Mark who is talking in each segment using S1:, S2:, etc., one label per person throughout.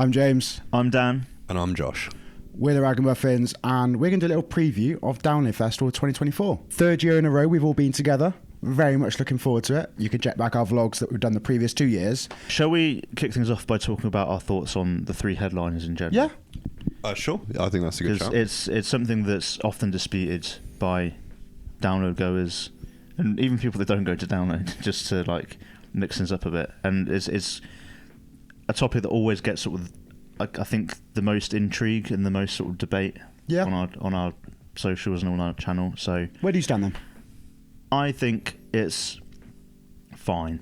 S1: I'm James.
S2: I'm Dan.
S3: And I'm Josh.
S1: We're the Ragamuffins, and we're going to do a little preview of Download Festival 2024. Third year in a row we've all been together. Very much looking forward to it. You can check back our vlogs that we've done the previous 2 years.
S2: Shall we kick things off by talking about our thoughts on the three headliners in general?
S1: Yeah.
S3: Sure. I think that's a good shout.
S2: It's something that's often disputed by Download goers and even people that don't go to Download, just to like mix things up a bit. And it's a topic that always gets sort of, I think, the most intrigue and the most sort of debate on our socials and on our channel. So
S1: where do you stand then?
S2: I think it's fine.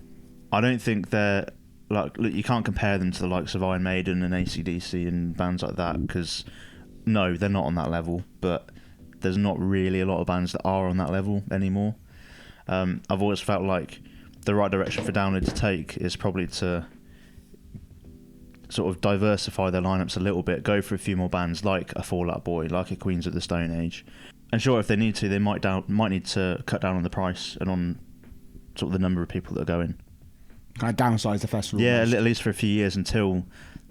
S2: I don't think they're like, look, you can't compare them to the likes of Iron Maiden and AC/DC and bands like that, because no, they're not on that level. But there's not really a lot of bands that are on that level anymore. I've always felt like the right direction for Download to take is probably to sort of diversify their lineups a little bit, go for a few more bands like a Fall Out Boy, like a Queens of the Stone Age. And sure, if they need to, they might need to cut down on the price and on sort of the number of people that are going.
S1: Kind of downsize the festival.
S2: Yeah, at least for a few years until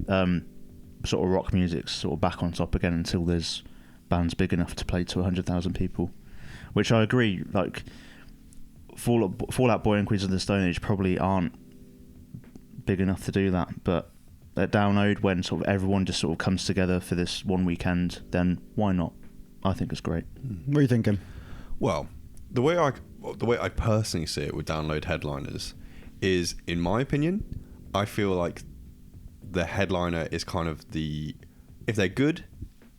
S2: sort of rock music's sort of back on top again, until there's bands big enough to play to 100,000 people. Which I agree, like Fall Out Boy and Queens of the Stone Age probably aren't big enough to do that, but at Download, when sort of everyone just sort of comes together for this one weekend, then why not? I think it's great.
S1: What are you thinking?
S3: Well, the way I personally see it with Download headliners is, in my opinion, I feel like the headliner is kind of if they're good,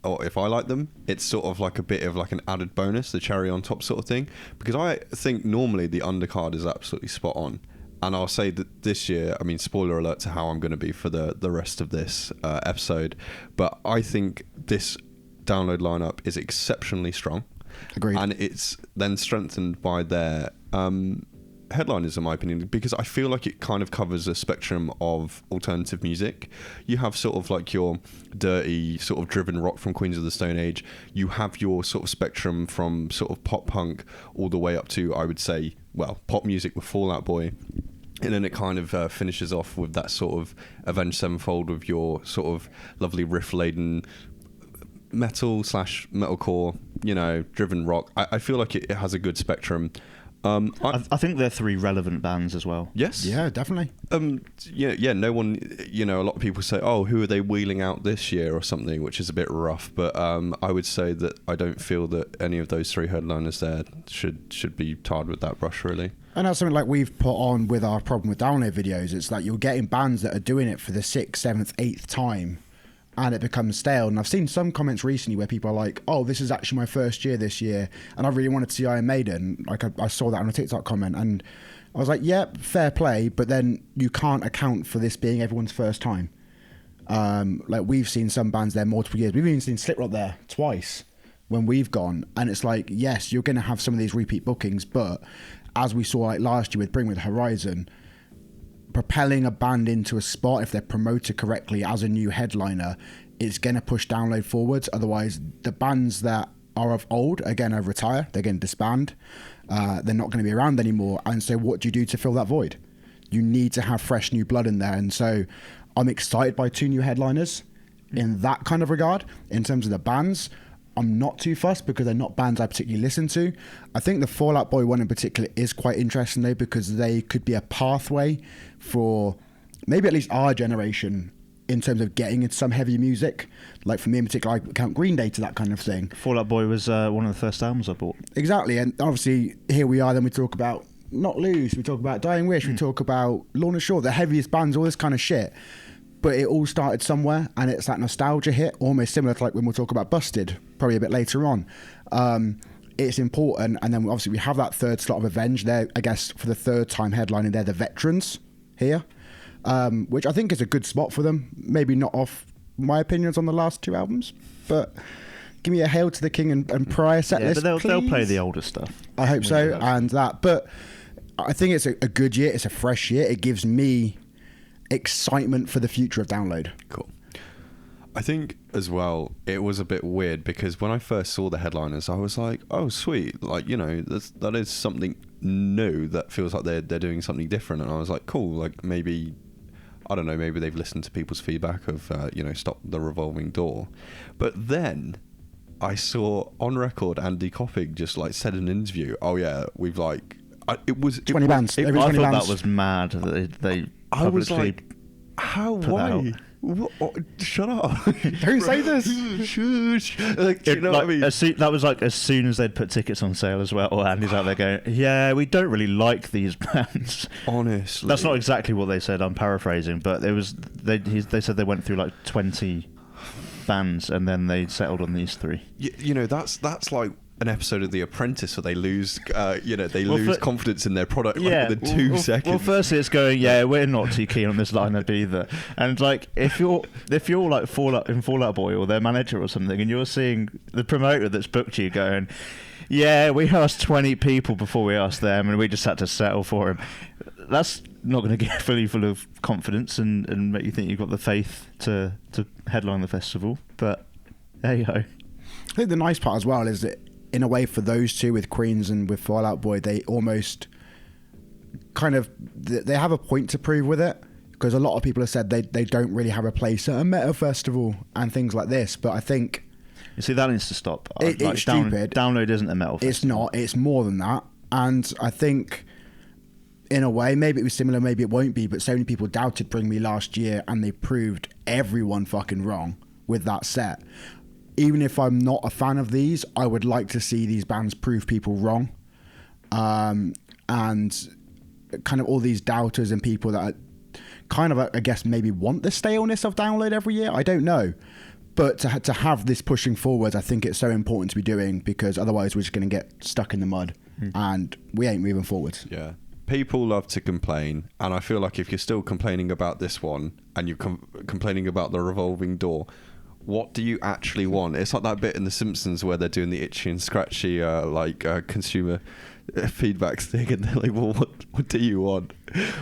S3: or if I like them, it's sort of like a bit of like an added bonus, the cherry on top sort of thing. Because I think normally the undercard is absolutely spot on. And I'll say that this year, I mean, spoiler alert to how I'm going to be for the rest of this episode, but I think this Download lineup is exceptionally strong.
S1: Agreed.
S3: And it's then strengthened by their headliners, in my opinion, because I feel like it kind of covers a spectrum of alternative music. You have sort of like your dirty, sort of driven rock from Queens of the Stone Age. You have your sort of spectrum from sort of pop punk all the way up to, I would say, well, pop music with Fall Out Boy. And then it kind of finishes off with that sort of Avenged Sevenfold with your sort of lovely riff-laden metalcore, driven rock. I feel like it has a good spectrum.
S2: I think they're three relevant bands as well.
S3: Yes.
S1: Yeah, definitely.
S3: No one, a lot of people say, oh, who are they wheeling out this year or something, which is a bit rough. But I would say that I don't feel that any of those three headliners there should be tarred with that brush, really.
S1: And that's something like we've put on with our problem with Download videos. It's like you're getting bands that are doing it for the 6th, 7th, 8th time, and it becomes stale. And I've seen some comments recently where people are like, oh, this is actually my first year this year, and I really wanted to see Iron Maiden. Like I saw that on a TikTok comment, and I was like, yeah, fair play, but then you can't account for this being everyone's first time. Like we've seen some bands there multiple years. We've even seen Slip Rock there twice when we've gone, and it's like, yes, you're going to have some of these repeat bookings, but as we saw like last year with Bring With Horizon, propelling a band into a spot, if they're promoted correctly as a new headliner, it's going to push Download forwards. Otherwise, the bands that are of old are going to retire, they're going to disband, they're not going to be around anymore. And so what do you do to fill that void? You need to have fresh new blood in there. And so I'm excited by 2 new headliners in that kind of regard. In terms of the bands, I'm not too fussed because they're not bands I particularly listen to. I think the Fall Out Boy one in particular is quite interesting though, because they could be a pathway for maybe at least our generation in terms of getting into some heavy music. Like for me in particular, I count Green Day to that kind of thing.
S2: Fall Out Boy was one of the first albums I bought.
S1: Exactly, and obviously here we are, then we talk about Not Loose, we talk about Dying Wish, we talk about Lorna Shore, the heaviest bands, all this kind of shit. But it all started somewhere, and it's that nostalgia hit, almost similar to like when we'll talk about Busted, probably a bit later on. It's important, and then obviously we have that third slot of Avenged there, I guess, for the third time headlining. They're the veterans here, which I think is a good spot for them. Maybe not off my opinions on the last 2 albums, but give me a Hail to the King and Prior set list,
S2: but they'll
S1: please.
S2: play the older stuff.
S1: I hope so, and that. But I think it's a good year. It's a fresh year. It gives me excitement for the future of Download.
S3: Cool. I think as well, it was a bit weird because when I first saw the headliners, I was like, oh, sweet. Like, that is something new that feels like they're doing something different. And I was like, cool, like maybe I don't know, maybe they've listened to people's feedback of, stop the revolving door. But then I saw on record Andy Copping just like said in an interview, oh yeah, we've like, it was
S1: 20 bands.
S2: I
S1: Every
S2: thought
S1: 20 bands.
S2: that was mad that they
S3: I was
S2: publicly
S3: like, how?
S2: put that
S3: Why?
S2: out.
S3: What? Shut up!
S1: Don't say this.
S3: Shush. Like, do you know what I mean?
S2: That was like as soon as they'd put tickets on sale as well. Andy's out there going, "Yeah, we don't really like these bands."
S3: Honestly,
S2: that's not exactly what they said. I'm paraphrasing, but it was they said they went through like 20 bands and then they settled on these 3.
S3: That's like an episode of The Apprentice where they lose, lose confidence in their product within 2 seconds.
S2: Well, firstly, it's going, we're not too keen on this lineup either. And like, if you're like Fall Out Boy or their manager or something, and you're seeing the promoter that's booked you going, yeah, we asked 20 people before we asked them, and we just had to settle for him. That's not going to get fully full of confidence and make you think you've got the faith to headline the festival. But there you go.
S1: I think the nice part as well is that, in a way, for those two, with Queens and with Fall Out Boy, they almost kind of they have a point to prove with it, because a lot of people have said they don't really have a place at a metal festival and things like this. But I think
S2: you see that needs to stop.
S1: It's stupid.
S2: Download isn't a metal festival.
S1: It's not. It's more than that. And I think, in a way, maybe it was similar, maybe it won't be, but so many people doubted Bring Me last year, and they proved everyone fucking wrong with that set. Even if I'm not a fan of these, I would like to see these bands prove people wrong. And kind of all these doubters and people that are kind of, I guess, maybe want the staleness of Download every year. I don't know. But to have this pushing forward, I think it's so important to be doing, because otherwise we're just going to get stuck in the mud and we ain't moving forward.
S3: Yeah. People love to complain, and I feel like if you're still complaining about this one and you're complaining about the revolving door, what do you actually want? It's like that bit in The Simpsons where they're doing the itchy and scratchy consumer feedback thing, and they're like, well, what do you want?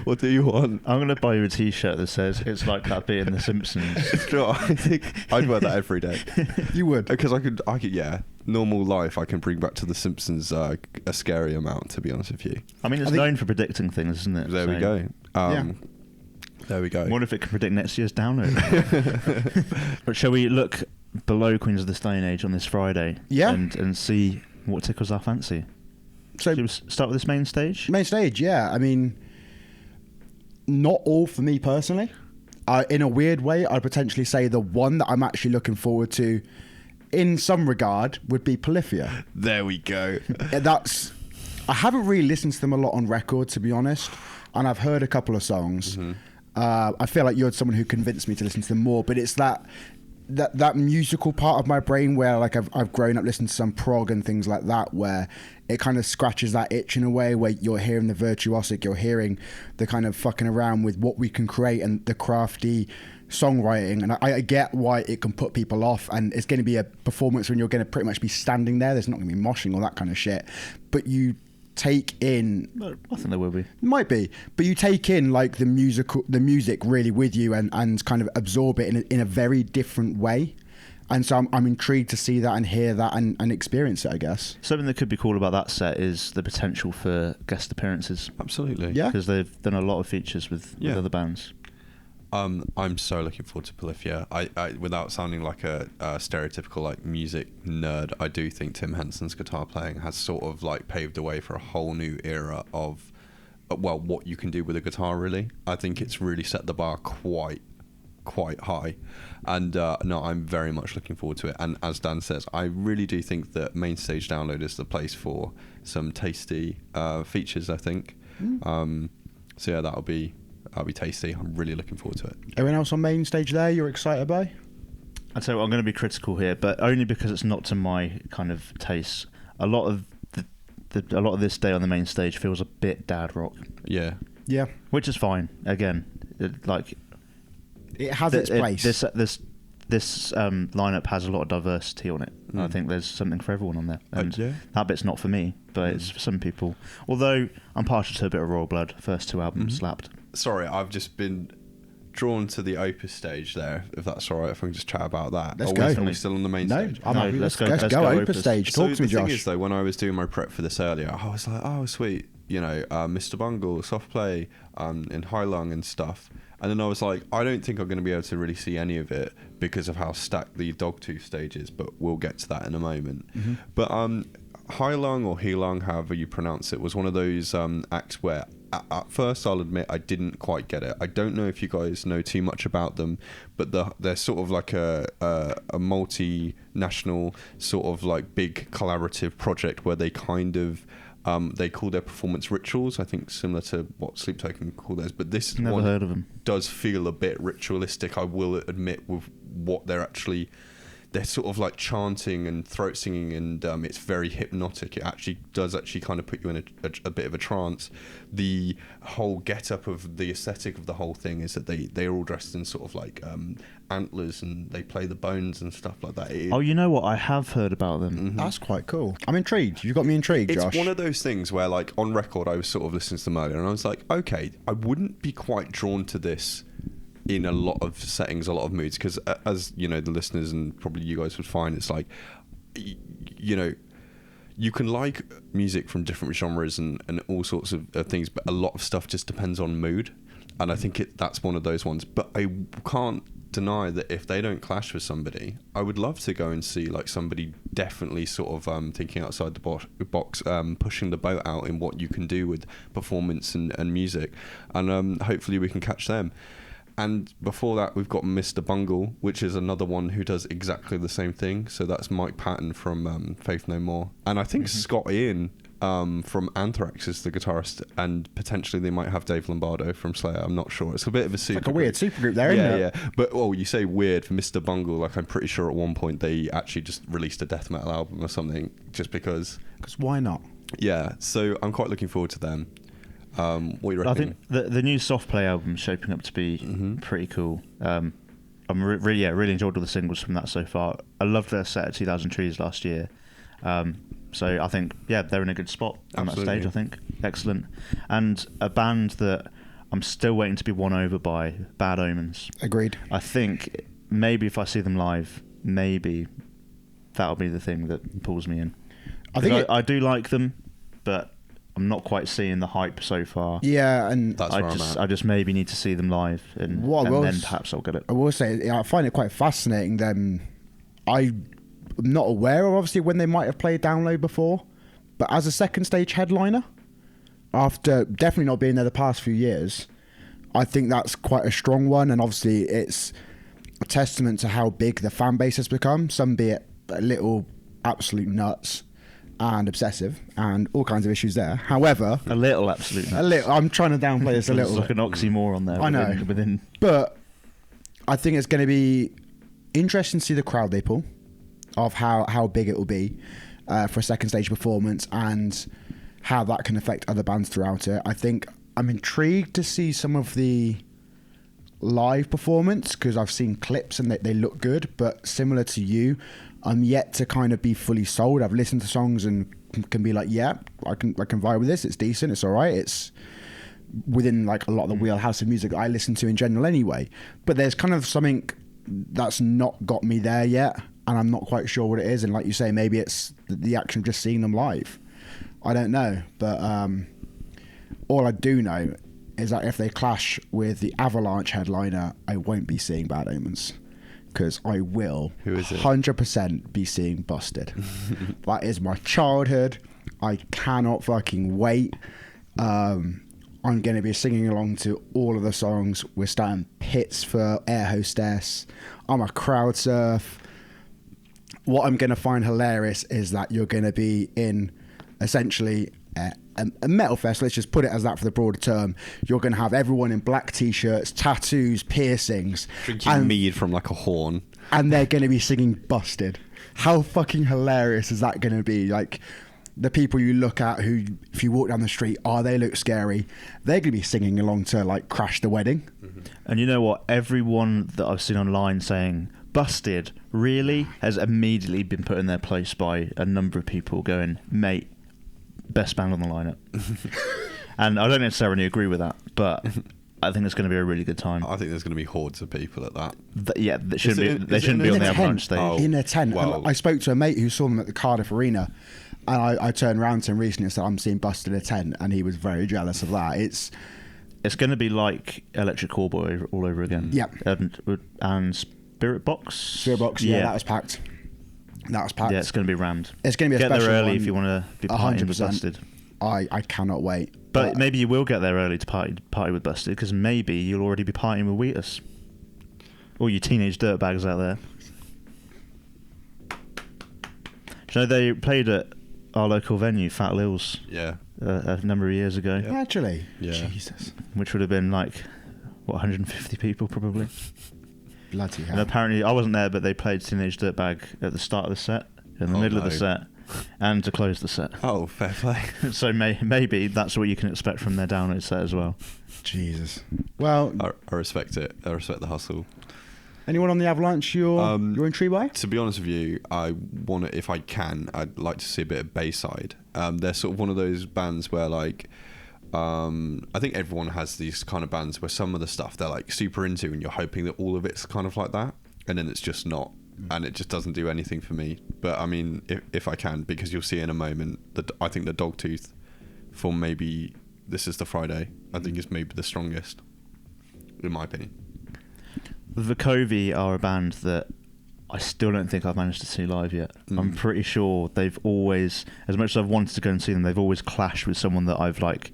S3: What do you want?
S2: I'm going to buy you a t-shirt that says it's like that bit in The Simpsons.
S3: Sure, I think I'd wear that every day.
S1: You would?
S3: Because I could, yeah. Normal life, I can bring back to The Simpsons a scary amount, to be honest with you.
S2: I mean, it's known for predicting things, isn't it?
S3: There we go. There we go.
S2: What if it can predict next year's download? But shall we look below Queens of the Stone Age on this Friday?
S1: Yeah.
S2: And see what tickles our fancy?
S1: So,
S2: shall we start with this main stage?
S1: Main stage, yeah. I mean, not all for me personally. In a weird way, I'd potentially say the one that I'm actually looking forward to, in some regard, would be Polyphia.
S3: There we go.
S1: I haven't really listened to them a lot on record, to be honest, and I've heard a couple of songs.
S3: Mm-hmm.
S1: I feel like you're someone who convinced me to listen to them more, but it's that musical part of my brain where, like, I've grown up listening to some prog and things like that, where it kind of scratches that itch in a way, where you're hearing the virtuosic, you're hearing the kind of fucking around with what we can create and the crafty songwriting. And I get why it can put people off, and it's going to be a performance when you're going to pretty much be standing there. There's not going to be moshing or that kind of shit, but you take in,
S2: I think there will be,
S1: might be, but you take in like the music really with you and kind of absorb it in a very different way. And so I'm intrigued to see that and hear that and experience it, I guess.
S2: Something that could be cool about that set is the potential for guest appearances.
S3: Absolutely.
S1: Yeah.
S2: Because they've done a lot of features with other bands.
S3: I'm so looking forward to Polyphia. I without sounding like a stereotypical like music nerd, I do think Tim Henson's guitar playing has sort of like paved the way for a whole new era of what you can do with a guitar. Really, I think it's really set the bar quite high, and no, I'm very much looking forward to it. And as Dan says, I really do think that Main Stage Download is the place for some tasty features, I think. So yeah, that'll be tasty. I'm really looking forward to it.
S1: Everyone else on Main Stage there you're excited by?
S2: I'd say I'm going to be critical here, but only because it's not to my kind of taste. A lot of this day on the main stage feels a bit dad rock.
S3: Yeah.
S2: Which is fine. Again,
S1: it has its place.
S2: This lineup has a lot of diversity on it. And I think there's something for everyone on there. And that bit's not for me, but it's for some people. Although I'm partial to a bit of Royal Blood. First 2 albums slapped.
S3: Sorry, I've just been drawn to the Opus stage there, if that's all right, if I can just chat about that.
S1: Let's go.
S3: Are we still on the main stage?
S1: Let's go Opus stage. Talk to me, Josh.
S3: The thing is, though, when I was doing my prep for this earlier, I was like, oh, sweet, Mr. Bungle, Soft Play, and Heilong and stuff. And then I was like, I don't think I'm going to be able to really see any of it because of how stacked the Dogtooth stage is, but we'll get to that in a moment.
S1: Mm-hmm.
S3: But Heilong or Heilong, however you pronounce it, was one of those acts where at first I'll admit I didn't quite get it. I don't know if you guys know too much about them, but they're sort of like a multinational sort of like big collaborative project where they kind of they call their performance rituals, I think similar to what Sleep Token call theirs, but this
S2: Never
S3: one
S2: heard of them.
S3: does feel a bit ritualistic, I will admit, with what they're sort of like chanting and throat singing, and it's very hypnotic. It actually does kind of put you in a bit of a trance. The whole get-up of the aesthetic of the whole thing is that they're all dressed in sort of like antlers, and they play the bones and stuff like that.
S2: You know what? I have heard about them.
S3: Mm-hmm.
S1: That's quite cool. I'm intrigued. You got me intrigued, Josh.
S3: It's one of those things where, like, on record, I was sort of listening to them earlier, and I was like, okay, I wouldn't be quite drawn to this in a lot of settings, a lot of moods, because as you know, the listeners and probably you guys would find, it's like, you can like music from different genres and all sorts of things, but a lot of stuff just depends on mood, and I think that's one of those ones. But I can't deny that if they don't clash with somebody, I would love to go and see like somebody definitely sort of thinking outside the box, pushing the boat out in what you can do with performance and music, and hopefully we can catch them. And before that, we've got Mr. Bungle, which is another one who does exactly the same thing. So that's Mike Patton from Faith No More. And I think Scott Ian from Anthrax is the guitarist, and potentially they might have Dave Lombardo from Slayer. I'm not sure. It's a bit of a super
S1: like a weird supergroup there, isn't it?
S3: Yeah. But, you say weird for Mr. Bungle. Like, I'm pretty sure at one point they actually just released a death metal album or something just because.
S1: Because why not?
S3: Yeah. So I'm quite looking forward to them. What do you reckon?
S2: I think the new Soft Play album is shaping up to be pretty cool. I'm really enjoyed all the singles from that so far. I loved their set at 2000 Trees last year. So I think, they're in a good spot on that stage, I think. Excellent. And a band that I'm still waiting to be won over by, Bad Omens.
S1: Agreed.
S2: I think maybe if I see them live, maybe that'll be the thing that pulls me in. I do like them, but I'm not quite seeing the hype so far. Yeah, and
S3: that's
S2: I just maybe need to see them live, and then perhaps I'll get it.
S1: I will say, I find it quite fascinating. I'm not aware of obviously when they might have played Download before, but as a second stage headliner, after definitely not being there the past few years, I think that's quite a strong one, and obviously it's a testament to how big the fan base has become. Some be it a little absolute nuts and obsessive and all kinds of issues there. However,
S2: a little absolute nuts.
S1: A little. I'm trying to downplay this a little.
S2: It's like an oxymoron there.
S1: I know.
S2: Within.
S1: But I think it's going to be interesting to see the crowd they pull, of how big it will be for a second stage performance, and how that can affect other bands throughout it. I think I'm intrigued to see some of the live performance, because I've seen clips and they look good, but similar to you, I'm yet to kind of be fully sold. I've listened to songs and can be like, yeah, I can vibe with this. It's decent. It's all right. It's within like a lot of the wheelhouse of music I listen to in general anyway. But there's kind of something that's not got me there yet, and I'm not quite sure what it is. And like you say, maybe it's the action of just seeing them live. I don't know. But all I do know is that if they clash with the Avalanche headliner, I won't be seeing Bad Omens. Because I will 100% be seeing Busted. That is my childhood. I cannot fucking wait. I'm going to be singing along to all of the songs. We're starting pits for Air Hostess. I'm a crowd surf. What I'm going to find hilarious is that you're going to be in essentially a metal fest. Let's just put it as that for the broader term. You're going to have everyone in black t-shirts, tattoos, piercings,
S3: drinking mead from like a horn,
S1: and they're going to be singing Busted. How fucking hilarious is that going to be? Like, the people you look at who, if you walk down the street, they look scary, they're going to be singing along to like Crash the Wedding.
S2: And you know what, everyone that I've seen online saying Busted really has immediately been put in their place by a number of people going, mate, best band on the lineup. And I don't necessarily agree with that, but I think it's going to be a really good time.
S3: I think there's going to be hordes of people at that.
S2: They shouldn't
S3: Is it
S2: be on the
S1: in a
S2: Avalanche
S1: tent?
S2: stage.
S1: In a tent.
S3: Well-
S1: And I spoke to a mate who saw them at the Cardiff Arena, and I turned around to him recently and said, I'm seeing Busted in a tent, and he was very jealous of that.
S2: It's going to be like Electric Callboy all over again.
S1: Yeah.
S2: And Spirit Box.
S1: Spirit Box, yeah, that was packed. That was packed.
S2: Yeah, it's going to be rammed.
S1: It's going to be a
S2: Get
S1: special
S2: there early
S1: one,
S2: if you want to be partying with
S1: 100%.
S2: Busted.
S1: I cannot wait.
S2: But maybe you will get there early to party with Busted, because maybe you'll already be partying with Wheatus. All you teenage dirtbags out there. Do you know they played at our local venue, Fat Lil's,
S3: Yeah.
S2: a number of years ago,
S3: Yeah.
S1: Actually,
S3: Yeah.
S1: Jesus,
S2: which would have been like, 150 people probably.
S1: bloody
S2: And
S1: hell.
S2: apparently, I wasn't there, but they played Teenage Dirtbag at the start of the set, in the middle of the
S3: no.
S2: set, and to close the set.
S3: Oh, fair play.
S2: So maybe that's what you can expect from their download set as well.
S1: Jesus. Well,
S3: I respect it. I respect the hustle.
S1: anyone on the Avalanche you're intrigued by?
S3: To be honest with you, I want to, if I can, I'd like to see a bit of Bayside. They're sort of one of those bands where like, I think everyone has these kind of bands where some of the stuff they're like super into, and you're hoping that all of it's kind of like that, and then it's just not, and it just doesn't do anything for me. But I mean, if I can, because you'll see in a moment that I think the Dogtooth, for maybe This Is the Friday, I think is maybe the strongest, in my opinion.
S2: Vukovi are a band that I still don't think I've managed to see live yet. I'm
S3: Mm.
S2: pretty sure they've always, as much as I've wanted to go and see them, they've always clashed with someone that I've like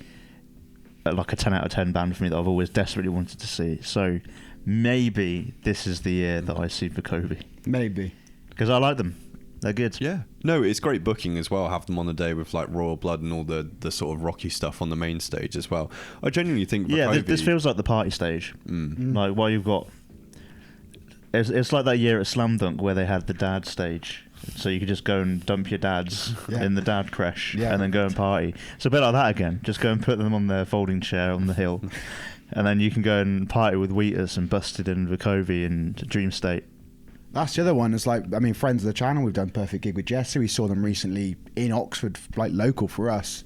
S2: a 10 out of 10 band for me that I've always desperately wanted to see. So maybe this is the year that I see Vukovi,
S1: Maybe.
S2: because I like them. They're good.
S3: Yeah. No, it's great booking as well. Have them on the day with like Royal Blood and all the sort of rocky stuff on the main stage as well. I genuinely think
S2: Yeah,
S3: Vukovi-
S2: this feels like the party stage. Like while you've got, it's like that year at Slam Dunk where they had the dad stage, so you could just go and dump your dads
S1: Yeah.
S2: in the dad creche
S1: Yeah.
S2: and then go and party. It's a bit like that again. Just go and put them on their folding chair on the hill, and then you can go and party with Wheatus and Busted and Vukovi and Dream State.
S1: That's the other one. It's like, I mean, friends of the channel, we've done Perfect Gig with Jesse. We saw them recently in Oxford, like local for us.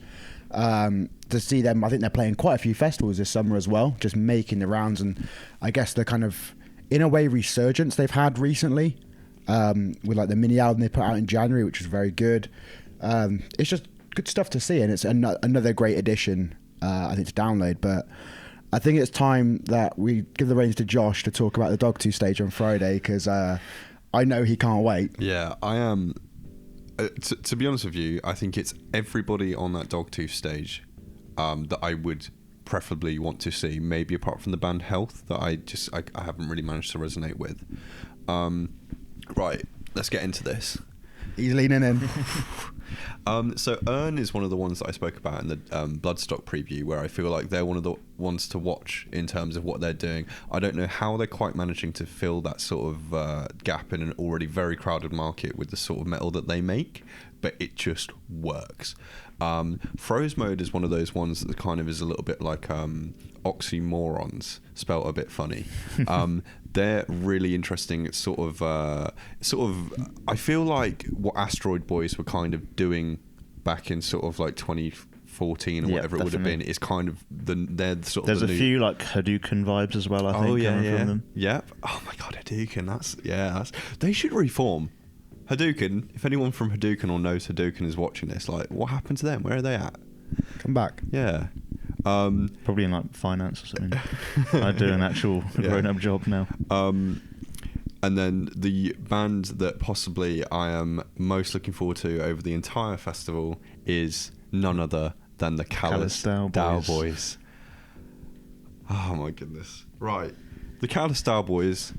S1: To see them, I think they're playing quite a few festivals this summer as well, just making the rounds. And I guess the kind of, in a way, resurgence they've had recently, with like the mini album they put out in January, which was very good. It's just good stuff to see, and it's another great addition, I think, to download. But I think it's time that we give the reins to Josh to talk about the Dogtooth stage on Friday, because I know he can't wait.
S3: Yeah, I am. To be honest with you, I think it's everybody on that Dogtooth stage that I would preferably want to see. Maybe apart from the band Health, that I haven't really managed to resonate with. Right, let's get into this.
S1: He's leaning in.
S3: So Urn is one of the ones that I spoke about in the Bloodstock preview, where I feel like they're one of the ones to watch in terms of what they're doing. I don't know how they're quite managing to fill that sort of gap in an already very crowded market with the sort of metal that they make, but it just works. Froze Mode is one of those ones that kind of is a little bit like oxymorons, spelt a bit funny. They're really interesting. It's sort of I feel like what Asteroid Boys were kind of doing back in sort of like 2014 or whatever it would have been, is kind of they're sort of
S2: There's
S3: the
S2: a
S3: new...
S2: few like Hadouken vibes as well, I think, coming from them.
S3: Yep. Oh my god, Hadouken, they should reform. Hadouken, if anyone from Hadouken or knows Hadouken is watching this, like, what happened to them? Where are they at?
S1: Come back.
S3: Yeah.
S2: Probably in like finance or something. I do an actual grown-up job now.
S3: And then the band that possibly I am most looking forward to over the entire festival is none other than the Callist Boys. Oh my goodness. Right. The Callist Boys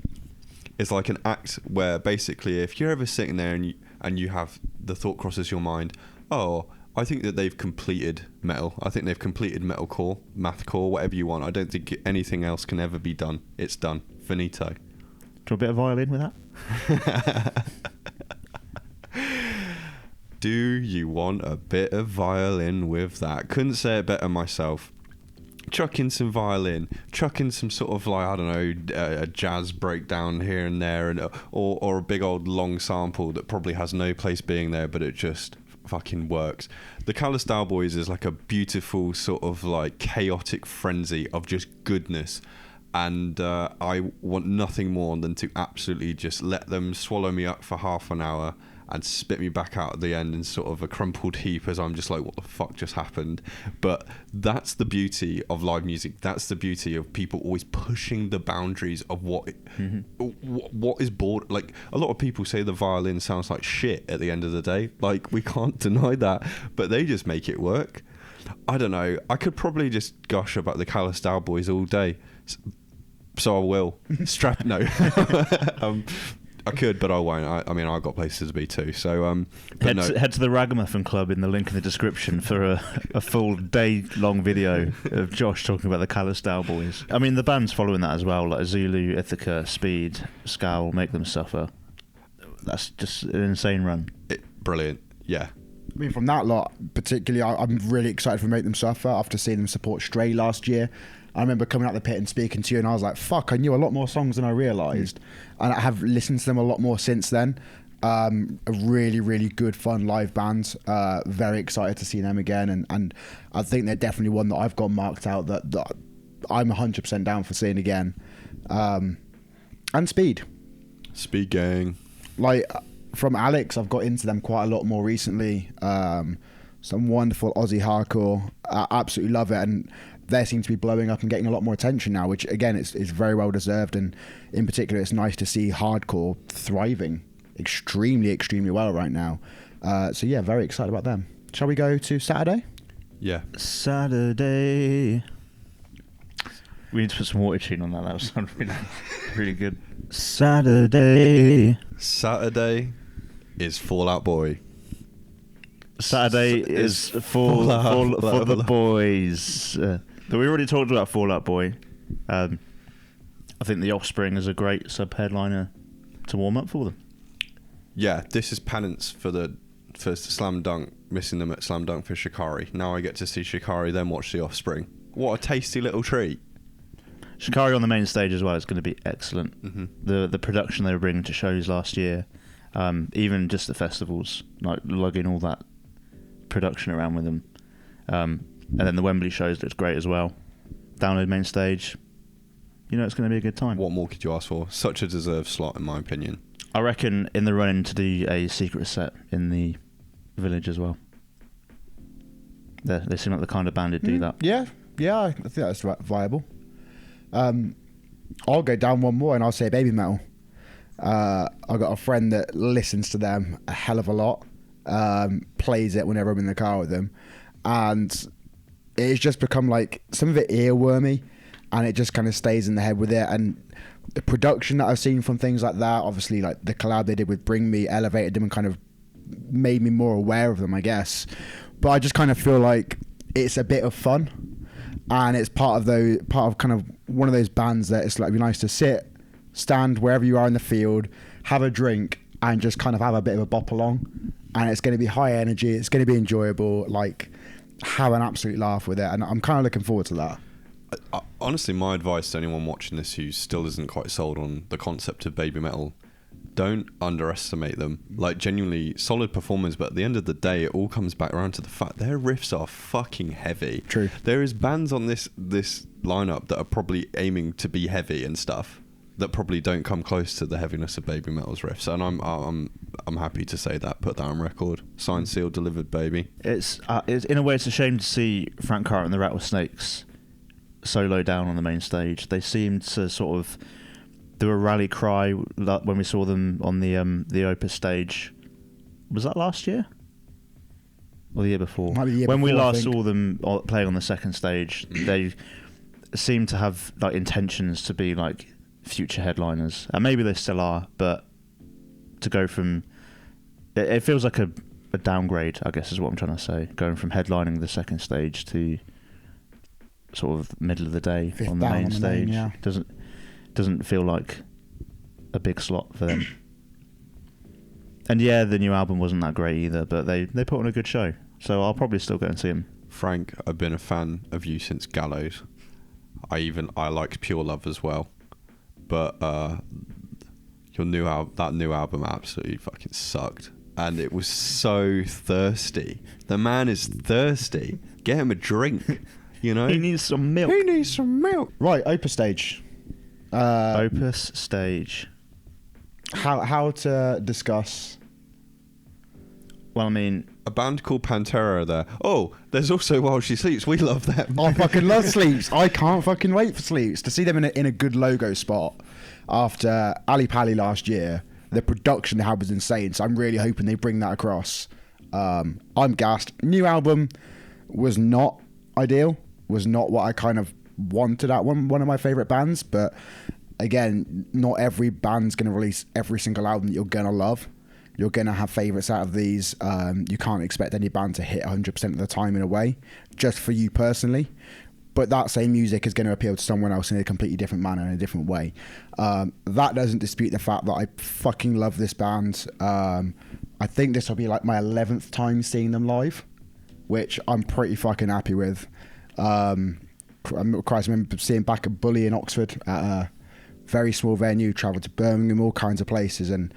S3: is like an act where basically if you're ever sitting there and you have the thought crosses your mind, oh, I think that they've completed metal. I think they've completed metalcore, mathcore, whatever you want. I don't think anything else can ever be done. It's done. Finito.
S2: Do you want a bit of violin with that?
S3: Do you want a bit of violin with that? Couldn't say it better myself. Chuck in some violin, chuck in some sort of like, I don't know, a jazz breakdown here and there, and or a big old long sample that probably has no place being there, but it just fucking works. The Callist Boys is like a beautiful sort of like chaotic frenzy of just goodness, and I want nothing more than to absolutely just let them swallow me up for half an hour and spit me back out at the end in sort of a crumpled heap as I'm just like, what the fuck just happened? But that's the beauty of live music. That's the beauty of people always pushing the boundaries of what is bored. Like, a lot of people say the violin sounds like shit at the end of the day. Like, we can't deny that, but they just make it work. I don't know. I could probably just gush about the Callist Boys all day. So I will. No. I could, but I won't. I mean, I've got places to be too. So
S2: head to the Ragamuffin Club in the link in the description for a full day-long video of Josh talking about the Callist Boys. I mean, the band's following that as well, like Zulu, Ithaca, Speed, Scowl, Make Them Suffer. That's just an insane run.
S3: Brilliant, yeah.
S1: I mean, from that lot, particularly, I'm really excited for Make Them Suffer after seeing them support Stray last year. I remember coming out the pit and speaking to you, and I was like, fuck, I knew a lot more songs than I realised. And I have listened to them a lot more since then. A really, really good, fun live band. Very excited to see them again. And I think they're definitely one that I've got marked out that I'm 100% down for seeing again. And Speed.
S3: Speed Gang.
S1: Like, from Alex, I've got into them quite a lot more recently. Some wonderful Aussie hardcore. I absolutely love it. And they seem to be blowing up and getting a lot more attention now, which again is very well deserved. And in particular, it's nice to see hardcore thriving extremely, extremely well right now. So yeah, very excited about them. Shall we go to Saturday?
S3: Yeah.
S2: Saturday. We need to put some water tune on that. That was really, really good. Saturday.
S3: Saturday is Fall Out Boy.
S2: Saturday is for the boys. We already talked about Fall Out Boy. I think the Offspring is a great sub-headliner to warm up for them.
S3: Yeah, this is penance for Slam Dunk, missing them at Slam Dunk for Shikari. Now I get to see Shikari, then watch the Offspring. What a tasty little treat.
S2: Shikari on the main stage as well is going to be excellent.
S3: Mm-hmm.
S2: The production they were bringing to shows last year, even just the festivals, like lugging all that production around with them. And then the Wembley shows looked great as well. Download main stage. You know it's going to be a good time.
S3: What more could you ask for? Such a deserved slot, in my opinion.
S2: I reckon in the run-in to do a secret set in the village as well. They seem like the kind of band who'd do that.
S1: Yeah, I think that's viable. I'll go down one more and I'll say Baby Metal. I've got a friend that listens to them a hell of a lot. Plays it whenever I'm in the car with them, and it's just become like some of it earwormy, and it just kind of stays in the head with it. And the production that I've seen from things like that, obviously like the collab they did with Bring Me elevated them and kind of made me more aware of them, I guess. But I just kind of feel like it's a bit of fun, and it's part of kind of one of those bands that it's like, it'd be nice to stand wherever you are in the field, have a drink, and just kind of have a bit of a bop along. And it's going to be high energy, it's going to be enjoyable, like have an absolute laugh with it, and I'm kind of looking forward to that.
S3: Honestly, my advice to anyone watching this who still isn't quite sold on the concept of Baby Metal, don't underestimate them. Like, genuinely solid performers, but at the end of the day, it all comes back around to the fact their riffs are fucking heavy.
S1: True. There
S3: is bands on this lineup that are probably aiming to be heavy and stuff that probably don't come close to the heaviness of Baby Metal's riffs, and I'm happy to say that, put that on record. Signed, sealed, delivered, baby.
S2: It's in a way it's a shame to see Frank Carter and the Rattlesnakes solo down on the main stage. They seemed to sort of do a rally cry when we saw them on the Opus stage. Was that last year? Or the year before?
S1: Might be the year
S2: when
S1: before,
S2: we last saw them playing on the second stage, they seemed to have like intentions to be like future headliners, and maybe they still are, but to go from it feels like a downgrade, I guess is what I'm trying to say, going from headlining the second stage to sort of middle of the day
S1: Fifth
S2: on the main stage.
S1: yeah.
S2: Doesn't feel like a big slot for them. And yeah, the new album wasn't that great either, but they put on a good show, so I'll probably still go and see them.
S3: Frank, I've been a fan of you since Gallows. I liked Pure Love as well. But that new album absolutely fucking sucked, and it was so thirsty. The man is thirsty. Get him a drink. You know,
S2: He needs some milk.
S3: He needs some milk.
S1: Right, Opus stage.
S2: Opus stage.
S1: How to discuss?
S2: Well, I mean,
S3: A band called Pantera there. Oh, there's also While She Sleeps. We love them.
S1: I fucking love Sleeps. I can't fucking wait for Sleeps. To see them in a good logo spot after Ali Pali last year, the production they had was insane. So I'm really hoping they bring that across. I'm gassed. New album was not ideal. Was not what I kind of wanted at one of my favourite bands. But again, not every band's going to release every single album that you're going to love. You're going to have favourites out of these. You can't expect any band to hit 100% of the time in a way, just for you personally. But that same music is going to appeal to someone else in a completely different manner, in a different way. That doesn't dispute the fact that I fucking love this band. I think this will be like my 11th time seeing them live, which I'm pretty fucking happy with. Christ, I remember seeing back at Bully in Oxford at a very small venue, travelled to Birmingham, all kinds of places, and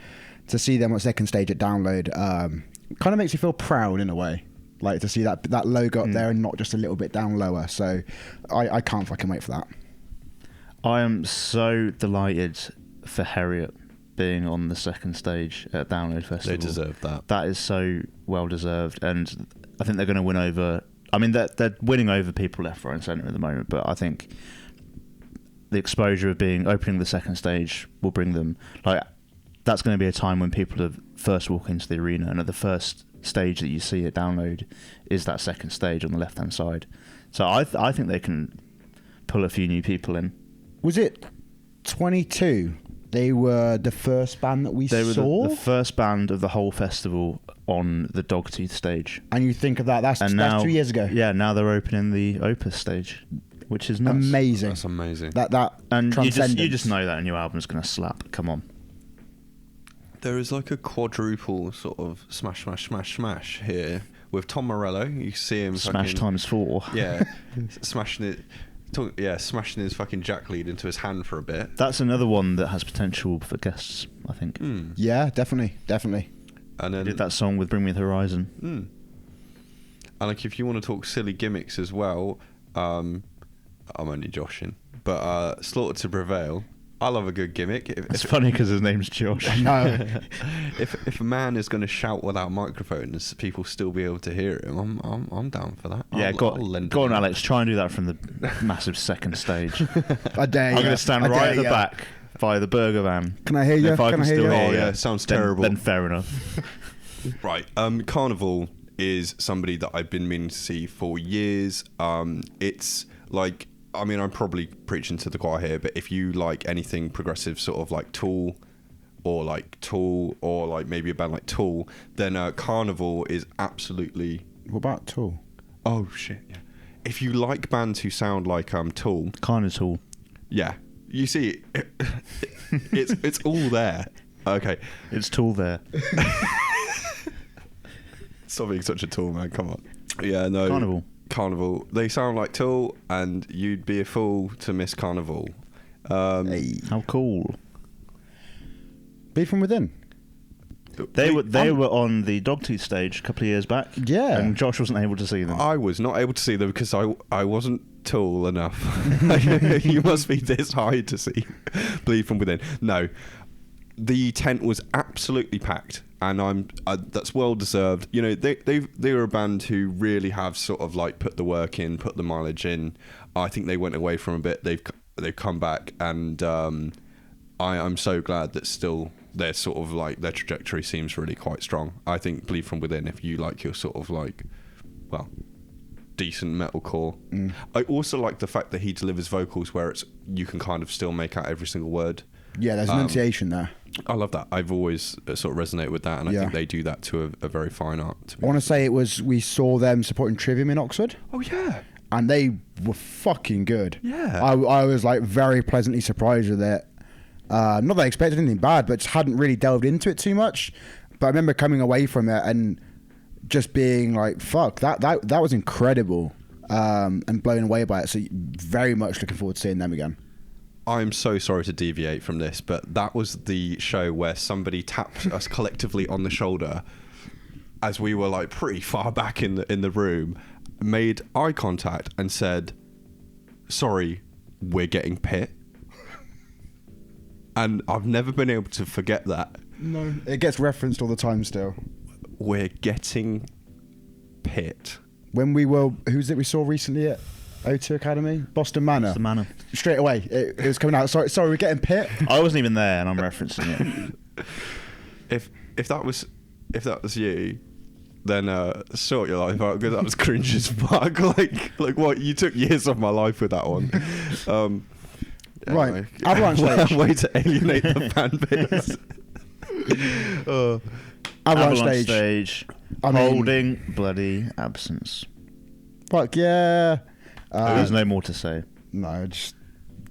S1: to see them on second stage at Download kind of makes you feel proud in a way. Like to see that logo up there and not just a little bit down lower. So I can't fucking wait for that. I
S2: am so delighted for Harriet being on the second stage at Download Festival.
S3: They deserve that.
S2: That is so well deserved, and I think they're going to win over. I mean, they're winning over people left, right, and centre at the moment. But I think the exposure of opening the second stage will bring them like. That's going to be a time when people first walk into the arena, and at the first stage that you see at Download is that second stage on the left-hand side. So I think they can pull a few new people in.
S1: Was it 22? They were the first band that
S2: they
S1: saw?
S2: were the first band of the whole festival on the Dogtooth stage.
S1: And you think of that's 2 years ago.
S2: Yeah, now they're opening the Opus stage, which is nuts.
S1: Amazing.
S3: That's amazing.
S1: That
S2: and you just know that a new album's going to slap. Come on.
S3: There is like a quadruple sort of smash, smash, smash, smash here with Tom Morello. You see him
S2: smash times 4.
S3: Yeah, smashing it. Smashing his fucking jack lead into his hand for a bit.
S2: That's another one that has potential for guests, I think.
S1: Yeah, definitely.
S3: And then
S2: did that song with Bring Me the Horizon.
S3: And like, if you want to talk silly gimmicks as well, I'm only joshing, but Slaughter to Prevail. I love a good gimmick.
S2: It's funny because his name's Josh.
S1: No.
S3: If a man is going to shout without microphones, people still be able to hear him. I'm down for that.
S2: Yeah, go on, Alex. Try and do that from the massive second stage.
S1: I dare you.
S2: I'm going to stand right at the back by the burger van.
S1: Can I hear you?
S2: If I can still hear you,
S3: yeah, sounds terrible.
S2: Then fair enough.
S3: Right. Carnival is somebody that I've been meaning to see for years. It's like, I mean, I'm probably preaching to the choir here, but if you like anything progressive, sort of like Tool, or maybe a band like Tool, then Carnival is absolutely...
S1: What about Tool?
S3: Oh, shit, yeah. If you like bands who sound like Tool...
S2: Kind of Tool.
S3: Yeah. You see, it's all there. Okay.
S2: It's Tool there.
S3: Stop being such a Tool, man. Come on. Yeah, no. Carnival. They sound like Tool, and you'd be a fool to miss Carnival.
S2: Hey. How cool.
S1: Be From Within.
S2: They were on the Dogtooth stage a couple of years back.
S1: Yeah.
S2: And Josh wasn't able to see them.
S3: I was not able to see them because I wasn't tall enough. You must be this high to see Bleed From Within. No. The tent was absolutely packed, and that's well deserved. You know, they were a band who really have sort of like put the work in, put the mileage in. I think they went away from a bit. They've come back, and I'm so glad that still their sort of like their trajectory seems really quite strong. I think Bleed From Within, if you like your sort of like, well, decent metalcore. I also like the fact that he delivers vocals where you can kind of still make out every single word.
S1: Yeah, there's enunciation there.
S3: I love that. I've always sort of resonated with that, and I think they do that to a very fine art.
S1: I want to say we saw them supporting Trivium in Oxford.
S3: Oh yeah,
S1: and they were fucking good.
S3: Yeah,
S1: I was like very pleasantly surprised with it. Not that I expected anything bad, but just hadn't really delved into it too much. But I remember coming away from it and just being like, "Fuck, that was incredible," and blown away by it. So very much looking forward to seeing them again.
S3: I'm so sorry to deviate from this, but that was the show where somebody tapped us collectively on the shoulder as we were like pretty far back in the room, made eye contact and said, "Sorry, we're getting pit." And I've never been able to forget that.
S1: No, it gets referenced all the time still.
S3: We're getting pit.
S1: When who's it we saw recently at O2 Academy? Boston Manor.
S2: Boston Manor.
S1: Straight away, it was coming out. Sorry, we're getting pit.
S2: I wasn't even there, and I'm referencing it.
S3: If that was you, then sort your life out, because that was cringe as fuck. like what, you took years of my life with that one.
S1: Right,
S3: Anyway.
S1: Avalanche Stage.
S3: Way to alienate the fan base.
S1: Avalanche Stage. I mean,
S2: Holding bloody absence.
S1: Fuck yeah.
S2: There's no more to say.
S1: No, just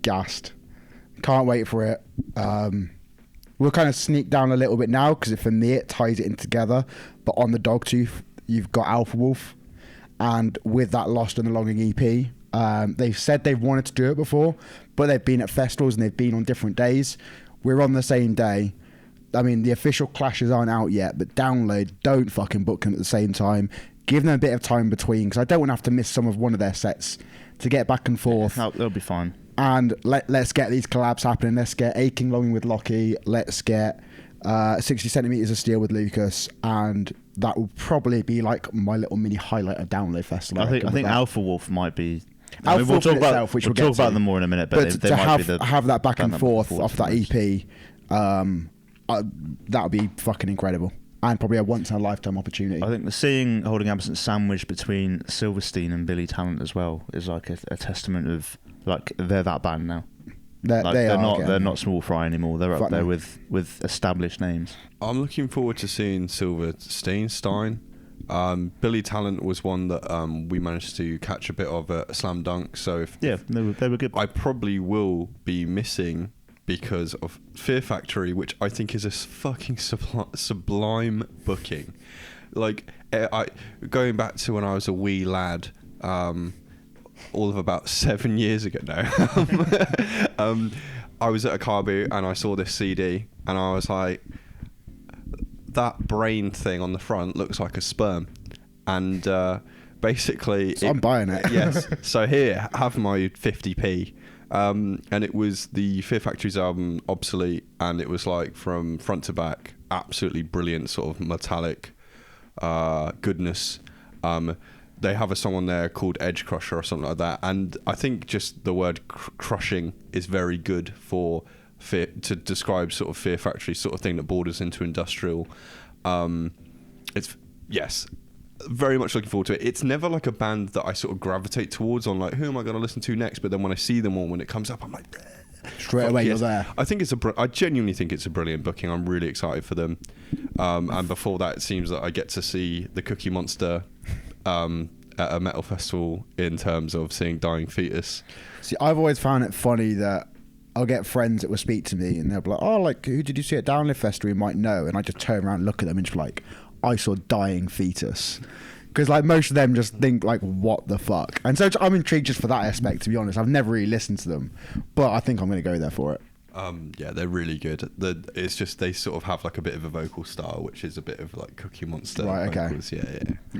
S1: gassed. Can't wait for it. We'll kind of sneak down a little bit now, because for me it ties it in together. But on the Dogtooth, you've got Alpha Wolf, and with that Lost and the Longing EP, they've said they've wanted to do it before, but they've been at festivals and they've been on different days. We're on the same day. I mean, the official clashes aren't out yet, but Download, don't fucking book them at the same time. Give them a bit of time between, because I don't want to have to miss some of one of their sets to get back and forth.
S2: They'll be fine.
S1: And let's get these collabs happening. Let's get Aching Longing with Lockie. Let's get 60 Centimeters of Steel with Lucas. And that will probably be like my little mini highlight of Download Festival.
S2: I think Alpha Wolf might be...
S1: Alpha Wolf
S2: we'll talk
S1: itself, which
S2: we'll
S1: we'll
S2: talk
S1: get
S2: about
S1: to.
S2: them more in a minute, but they
S1: to
S2: might
S1: have,
S2: be the...
S1: have that back and forth off that
S2: nice.
S1: EP, that would be fucking incredible. And probably a once-in-a-lifetime opportunity.
S2: I think seeing Holding Absence sandwiched between Silverstein and Billy Talent as well is like a testament of, like, they're that band now. They're not small fry anymore. They're up there with established names.
S3: I'm looking forward to seeing Silverstein. Billy Talent was one that we managed to catch a bit of at Slam Dunk. So
S2: they were good.
S3: I probably will be missing because of Fear Factory, which I think is a fucking sublime booking. Like, going back to when I was a wee lad, all of about 7 years ago now, I was at a car boot and I saw this CD and I was like, that brain thing on the front looks like a sperm. And basically...
S1: So I'm buying it.
S3: Yes. So here, have my 50p. And it was the Fear Factory's album Obsolete, and it was like from front to back, absolutely brilliant sort of metallic goodness. They have a song on there called Edge Crusher or something like that, and I think just the word crushing is very good for to describe sort of Fear Factory sort of thing that borders into industrial. It's very much looking forward to it. It's never like a band that I sort of gravitate towards on like, who am I going to listen to next? But then when I see them all, when it comes up, I'm like,
S1: straight away you're there.
S3: I think I genuinely think it's a brilliant booking. I'm really excited for them. And before that, it seems that I get to see the Cookie Monster at a metal festival in terms of seeing Dying Fetus.
S1: See, I've always found it funny that I'll get friends that will speak to me and they'll be like, oh, like, who did you see at Downlift Festival? You might know. And I just turn around and look at them and just be like, I saw Dying Fetus. Because like most of them just think like, what the fuck? And so I'm intrigued just for that aspect, to be honest. I've never really listened to them, but I think I'm going to go there for it.
S3: Yeah, they're really good. It's just they sort of have like a bit of a vocal style, which is a bit of like Cookie Monster vocals.
S1: Yeah.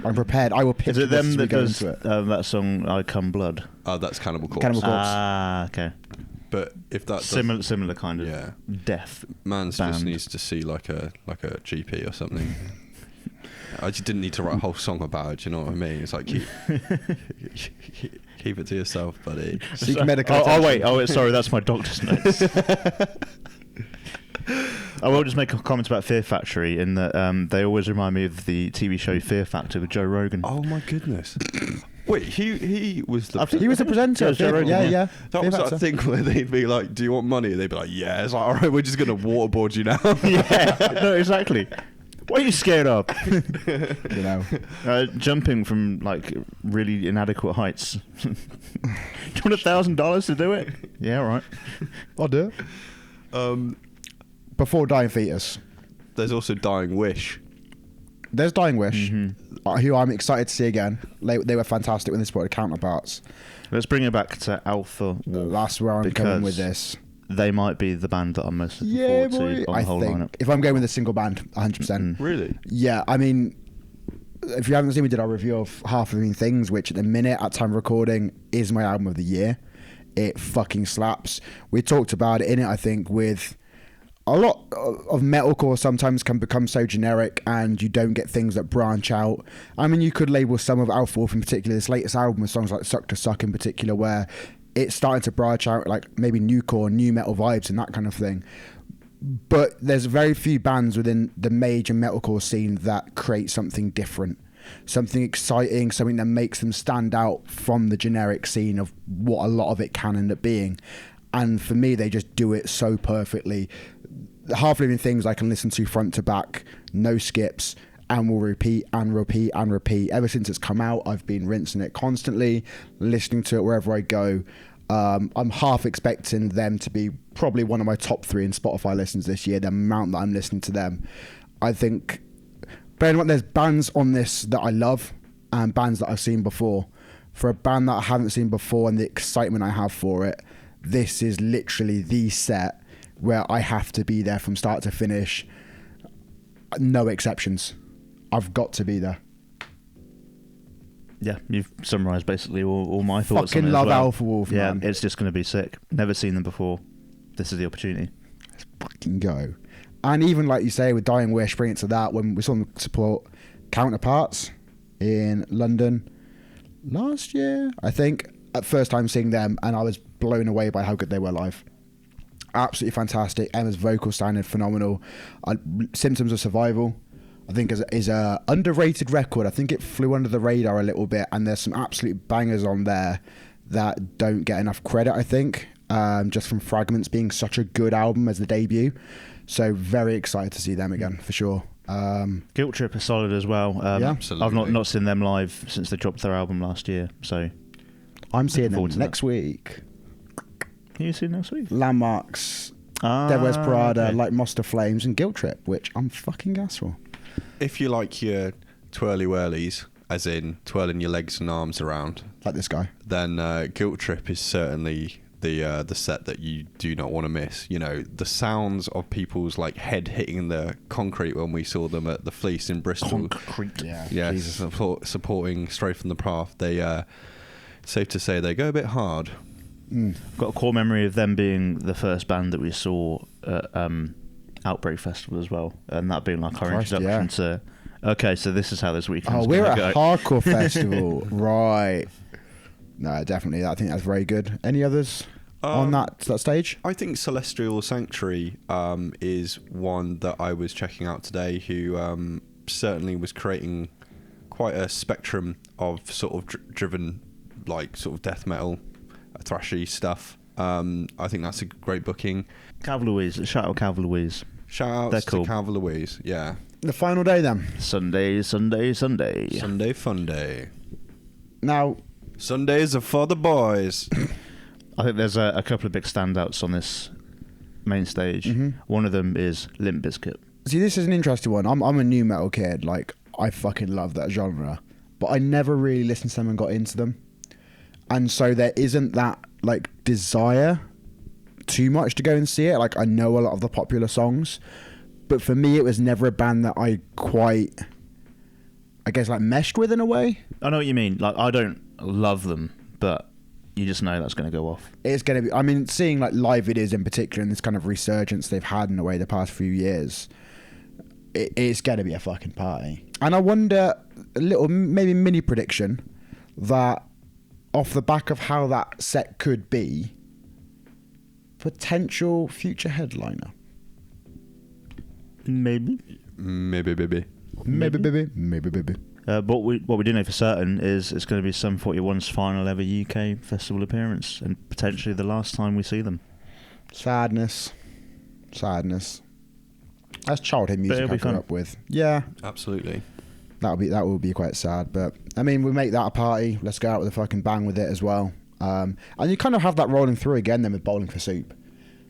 S1: I'm prepared. I will pitch.
S2: Is it them that
S1: does
S2: that song "I Come Blood"?
S3: That's Cannibal Corpse.
S1: Cannibal Corpse.
S2: Ah, okay.
S3: But if that's
S2: similar kind of death,
S3: Mans
S2: band.
S3: just needs to see like a GP or something. I just didn't need to write a whole song about it. Do you know what I mean? It's like keep it to yourself, buddy.
S1: Seek medical
S2: attention. Oh wait, sorry, that's my doctor's notes. I will just make a comment about Fear Factory in that they always remind me of the TV show Fear Factor with Joe Rogan.
S3: Oh my goodness. Wait, he was the
S1: presenter.
S2: Joe Rogan,
S1: yeah.
S3: That was that thing where they'd be like, "Do you want money?" They'd be like, "Yeah." It's like, "All right, we're just gonna waterboard you now."
S2: Yeah, no, exactly. What are you scared of?
S1: You know,
S2: jumping from like really inadequate heights. Do you want $1,000 to do it? Yeah, all right.
S1: I'll do it. Before Dying Fetus,
S3: there's also Dying Wish.
S1: There's Dying Wish, who I'm excited to see again. They were fantastic when they supported Counterparts.
S2: Let's bring it back to Alpha Wolf.
S1: That's where I'm coming with this.
S2: They might be the band that I'm most looking forward to on the whole lineup.
S1: If I'm going with a single band, 100%.
S3: Really?
S1: Yeah, I mean, if you haven't seen, we did our review of Half a Million Things, which at the minute, at time of recording, is my album of the year. It fucking slaps. We talked about it in it, I think, with a lot of metalcore sometimes can become so generic and you don't get things that branch out. I mean, you could label some of Alpha Wolf in particular, this latest album with songs like Suck to Suck in particular, where it's starting to branch out, like maybe new core, new metal vibes and that kind of thing. But there's very few bands within the major metalcore scene that create something different, something exciting, something that makes them stand out from the generic scene of what a lot of it can end up being. And for me, they just do it so perfectly. The Half Living Things I can listen to front to back, no skips, and will repeat and repeat and repeat. Ever since it's come out, I've been rinsing it constantly, listening to it wherever I go. I'm half expecting them to be probably one of my top 3 in Spotify listens this year, the amount that I'm listening to them. I think, bearing in mind, there's bands on this that I love and bands that I've seen before. For a band that I haven't seen before and the excitement I have for it, this is literally the set where I have to be there from start to finish. No exceptions. I've got to be there.
S2: Yeah, you've summarised basically all my thoughts
S1: Fucking
S2: on it
S1: love
S2: as well.
S1: Alpha Wolf,
S2: yeah,
S1: man.
S2: it's just going to be sick. Never seen them before. This is the opportunity.
S1: Let's fucking go. And even like you say with Dying Wish, bring it to that, when we saw them support Counterparts in London last year, I think, at first time seeing them, and I was blown away by how good they were live. Absolutely fantastic. Emma's vocal sounded phenomenal. Symptoms of Survival, I think, is a underrated record. I think it flew under the radar a little bit, and there's some absolute bangers on there that don't get enough credit, I think, just from Fragments being such a good album as the debut. So very excited to see them again, for sure.
S2: Guilt Trip is solid as well.
S1: Yeah,
S3: absolutely.
S2: I've not seen them live since they dropped their album last year, so
S1: I'm seeing them
S2: forward to
S1: next week.
S2: Can you see next week?
S1: Landmarks, Dead Wears Prada,
S2: okay.
S1: like Monster Flames, and Guilt Trip, which I'm fucking gas for.
S3: If you like your twirly whirlies, as in twirling your legs and arms around,
S1: Like this guy.
S3: then Guilt Trip is certainly the set that you do not want to miss. You know, the sounds of people's like head hitting the concrete when we saw them at the Fleece in Bristol.
S2: Concrete.
S1: Yeah.
S3: Supporting Stray from the Path. They, safe to say, they go a bit hard.
S2: I've got a core memory of them being the first band that we saw at Outbreak Festival as well, and that being like our
S1: Christ,
S2: introduction to. Okay, so this is how this weekend.
S1: Oh, we're at a hardcore festival, right? No, definitely. I think that's very good. Any others on that stage?
S3: I think Celestial Sanctuary is one that I was checking out today, who certainly was creating quite a spectrum of sort of driven, like sort of death metal, thrashy stuff. I think that's a great booking.
S2: Calvin Louise, shout out Calvin Louise.
S3: Shout outs
S2: They're
S3: to
S2: cool.
S3: Calvin Louise, yeah.
S1: The final day then.
S2: Sunday.
S3: Sunday fun day.
S1: Now,
S3: Sundays are for the boys.
S2: I think there's a couple of big standouts on this main stage.
S1: Mhm.
S2: One of them is Limp Bizkit.
S1: see, this is an interesting one. I'm a new metal kid. Like, I fucking love that genre, but I never really listened to them and got into them, and so there isn't that like desire too much to go and see it. Like, I know a lot of the popular songs, but for me, it was never a band that I quite, I guess, like meshed with in a way.
S2: I know what you mean. Like, I don't love them, but you just know that's going to go off.
S1: It's going to be, I mean, seeing like live videos in particular and this kind of resurgence they've had in a way the past few years, it's going to be a fucking party. And I wonder, a little, maybe mini prediction, that off the back of how that set could be, potential future headliner.
S2: Maybe.
S3: Maybe, baby.
S1: Maybe, baby. Maybe, baby.
S2: But what we do know for certain is it's going to be Sum 41's final ever UK festival appearance, and potentially the last time we see them.
S1: Sadness. That's childhood music
S2: it'll
S1: I
S2: be
S1: grew
S2: fun.
S1: up with. Yeah,
S3: Absolutely.
S1: that will be quite sad. But I mean, we make that a party. Let's go out with a fucking bang with it as well. And you kind of have that rolling through again then with Bowling for Soup.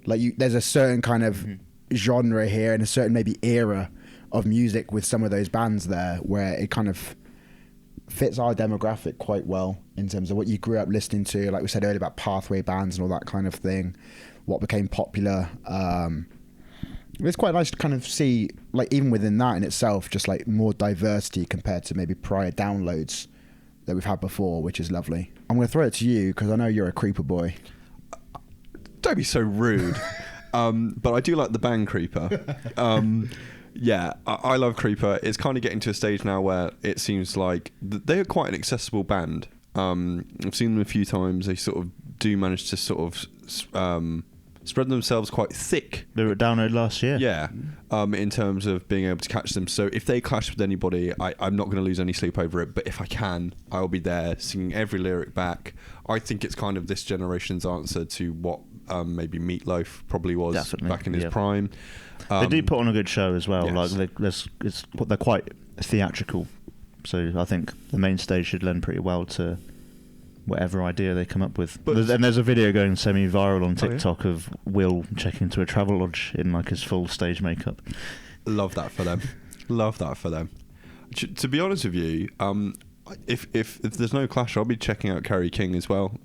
S1: Like, there's a certain kind of genre here and a certain maybe era of music with some of those bands there where it kind of fits our demographic quite well in terms of what you grew up listening to, like we said earlier about pathway bands and all that kind of thing, what became popular. It's quite nice to kind of see, like, even within that in itself, just like more diversity compared to maybe prior downloads that we've had before, which is lovely. I'm going to throw it to you because I know you're a Creeper boy.
S3: Don't be so rude. But I do like the band Creeper. Yeah, I love Creeper. It's kind of getting to a stage now where it seems like they are quite an accessible band. I've seen them a few times. They sort of do manage to sort of spread themselves quite thick.
S2: They were at Download last year.
S3: Yeah, in terms of being able to catch them. So if they clash with anybody, I'm not going to lose any sleep over it. But if I can, I'll be there singing every lyric back. I think it's kind of this generation's answer to what maybe Meatloaf probably was back in his prime.
S2: They do put on a good show as well.
S3: Yes.
S2: Like they're quite theatrical. So I think the main stage should lend pretty well to whatever idea they come up with. And there's a video going semi-viral on TikTok of Will checking into a travel lodge in like his full stage makeup.
S3: Love that for them. Love that for them. To be honest with you, if there's no clash, I'll be checking out Carri King as well.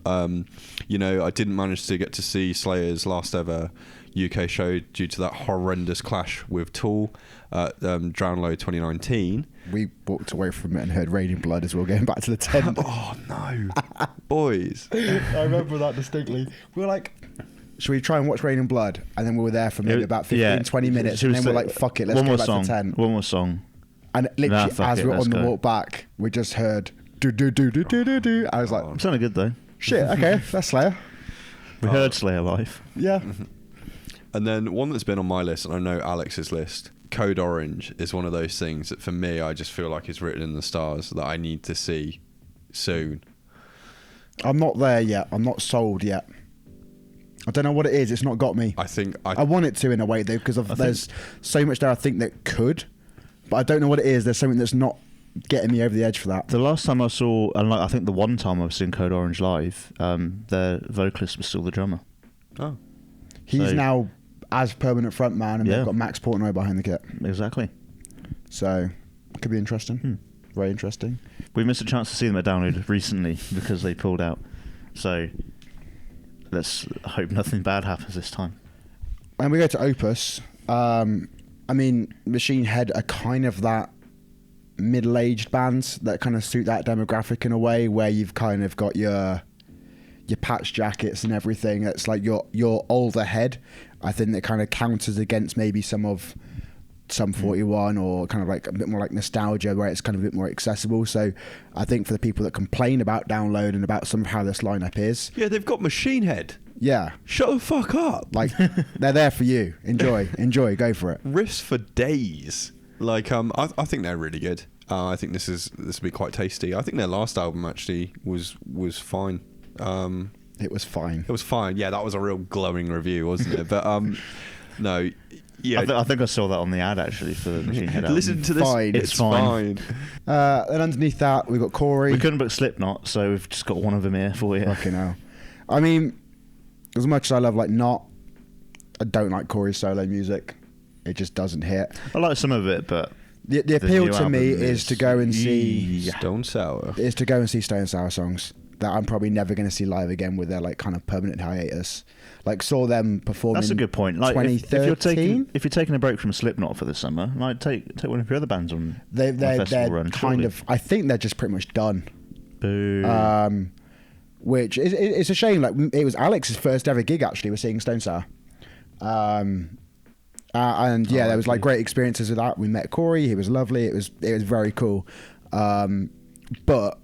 S3: You know, I didn't manage to get to see Slayer's last ever UK show due to that horrendous clash with Tool at Download 2019.
S1: We walked away from it and heard Raining Blood as we were going back to the tent.
S3: Oh no, boys!
S1: I remember that distinctly. We were like, should we try and watch Raining Blood? And then we were there for maybe about 15-20 minutes, and then we're like, fuck it, let's go back to the tent.
S2: One more song.
S1: And literally, as we were on the walk back, we just heard do do do do do do do. I was like,
S2: It sounded good though.
S1: Shit, okay, that's Slayer.
S2: We heard Slayer live.
S1: Yeah.
S3: And then one that's been on my list, and I know Alex's list, Code Orange is one of those things that for me, I just feel like it's written in the stars that I need to see soon.
S1: I'm not there yet. I'm not sold yet. I don't know what it is. It's not got me.
S3: I
S1: want it to in a way though, because there's so much there I think that could, but I don't know what it is. There's something that's not getting me over the edge for that.
S2: The last time I saw, and I think the one time I've seen Code Orange live, their vocalist was still the drummer.
S3: Oh.
S1: He's now as permanent frontman, and they've got Max Portnoy behind the kit.
S2: Exactly.
S1: So, could be interesting. Very interesting.
S2: We missed a chance to see them at Download recently because they pulled out. So, let's hope nothing bad happens this time.
S1: When we go to Opus, I mean, Machine Head are kind of that middle-aged bands that kind of suit that demographic in a way, where you've kind of got your patch jackets and everything. It's like your older head. I think that kind of counters against maybe some 41 or kind of like a bit more like nostalgia, where it's kind of a bit more accessible. So I think for the people that complain about Download and about some of how this lineup is,
S3: yeah, they've got Machine Head.
S1: Yeah,
S3: shut the fuck up.
S1: Like they're there for you. Enjoy, go for it.
S3: Riffs for days. Like I think they're really good. I think this will be quite tasty. I think their last album actually was fine.
S1: It was fine.
S3: It was fine. Yeah, that was a real glowing review, wasn't it? But no, yeah.
S2: I think I saw that on the ad actually for the Machine Head album.
S3: Listen to this.
S1: Fine.
S3: It's fine.
S1: Then underneath that we've got Corey.
S2: We couldn't book Slipknot, so we've just got one of them here for you.
S1: Fucking hell. I mean, as much as I love Not, I don't like Corey's solo music. It just doesn't hit.
S2: I like some of it, but
S1: the appeal to me is to go and see
S3: Stone Sour.
S1: Is to go and see Stone Sour songs that I'm probably never going to see live again with their like kind of permanent hiatus. Like saw them perform.
S2: That's a good point. Like
S1: 2013.
S2: if you're taking a break from Slipknot for the summer, like take one of your other bands on
S1: they're
S2: festival run.
S1: Kind of. I think they're just pretty much done.
S2: Boo.
S1: Which is it's a shame. Like it was Alex's first ever gig actually. We're seeing Stone Sour. And yeah, there was like great experiences with that. We met Corey. He was lovely. It was very cool. But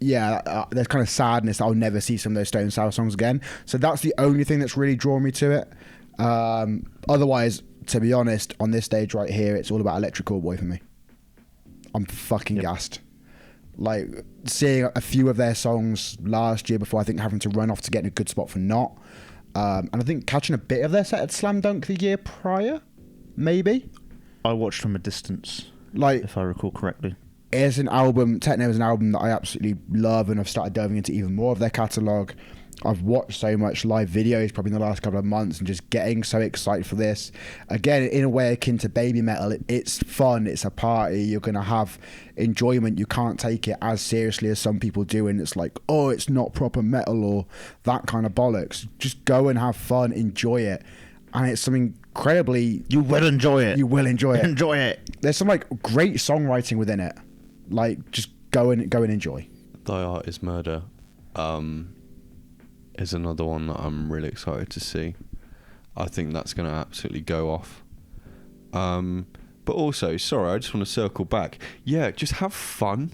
S1: yeah, there's kind of sadness. I'll never see some of those Stone Sour songs again. So that's the only thing that's really drawn me to it. Otherwise, to be honest, on this stage right here, it's all about Electric Callboy for me. I'm fucking gassed. Like seeing a few of their songs last year before I think having to run off to get in a good spot for Not. And I think catching a bit of their set at Slam Dunk the year prior, maybe.
S2: I watched from a distance,
S1: like
S2: if I recall correctly.
S1: It's an album, Techno is an album that I absolutely love, and I've started delving into even more of their catalogue. I've watched so much live videos probably in the last couple of months and just getting so excited for this. Again, in a way akin to baby metal, it's fun, it's a party, you're going to have enjoyment. You can't take it as seriously as some people do, and it's like, oh, it's not proper metal or that kind of bollocks. Just go and have fun, enjoy it. and it's something incredibly.
S2: You will enjoy it.
S1: You will enjoy it.
S2: Enjoy it.
S1: There's some like great songwriting within it. Like, just go and enjoy.
S3: Thy Art Is Murder is another one that I'm really excited to see. I think that's going to absolutely go off. But also, sorry, I just want to circle back. Yeah, just have fun.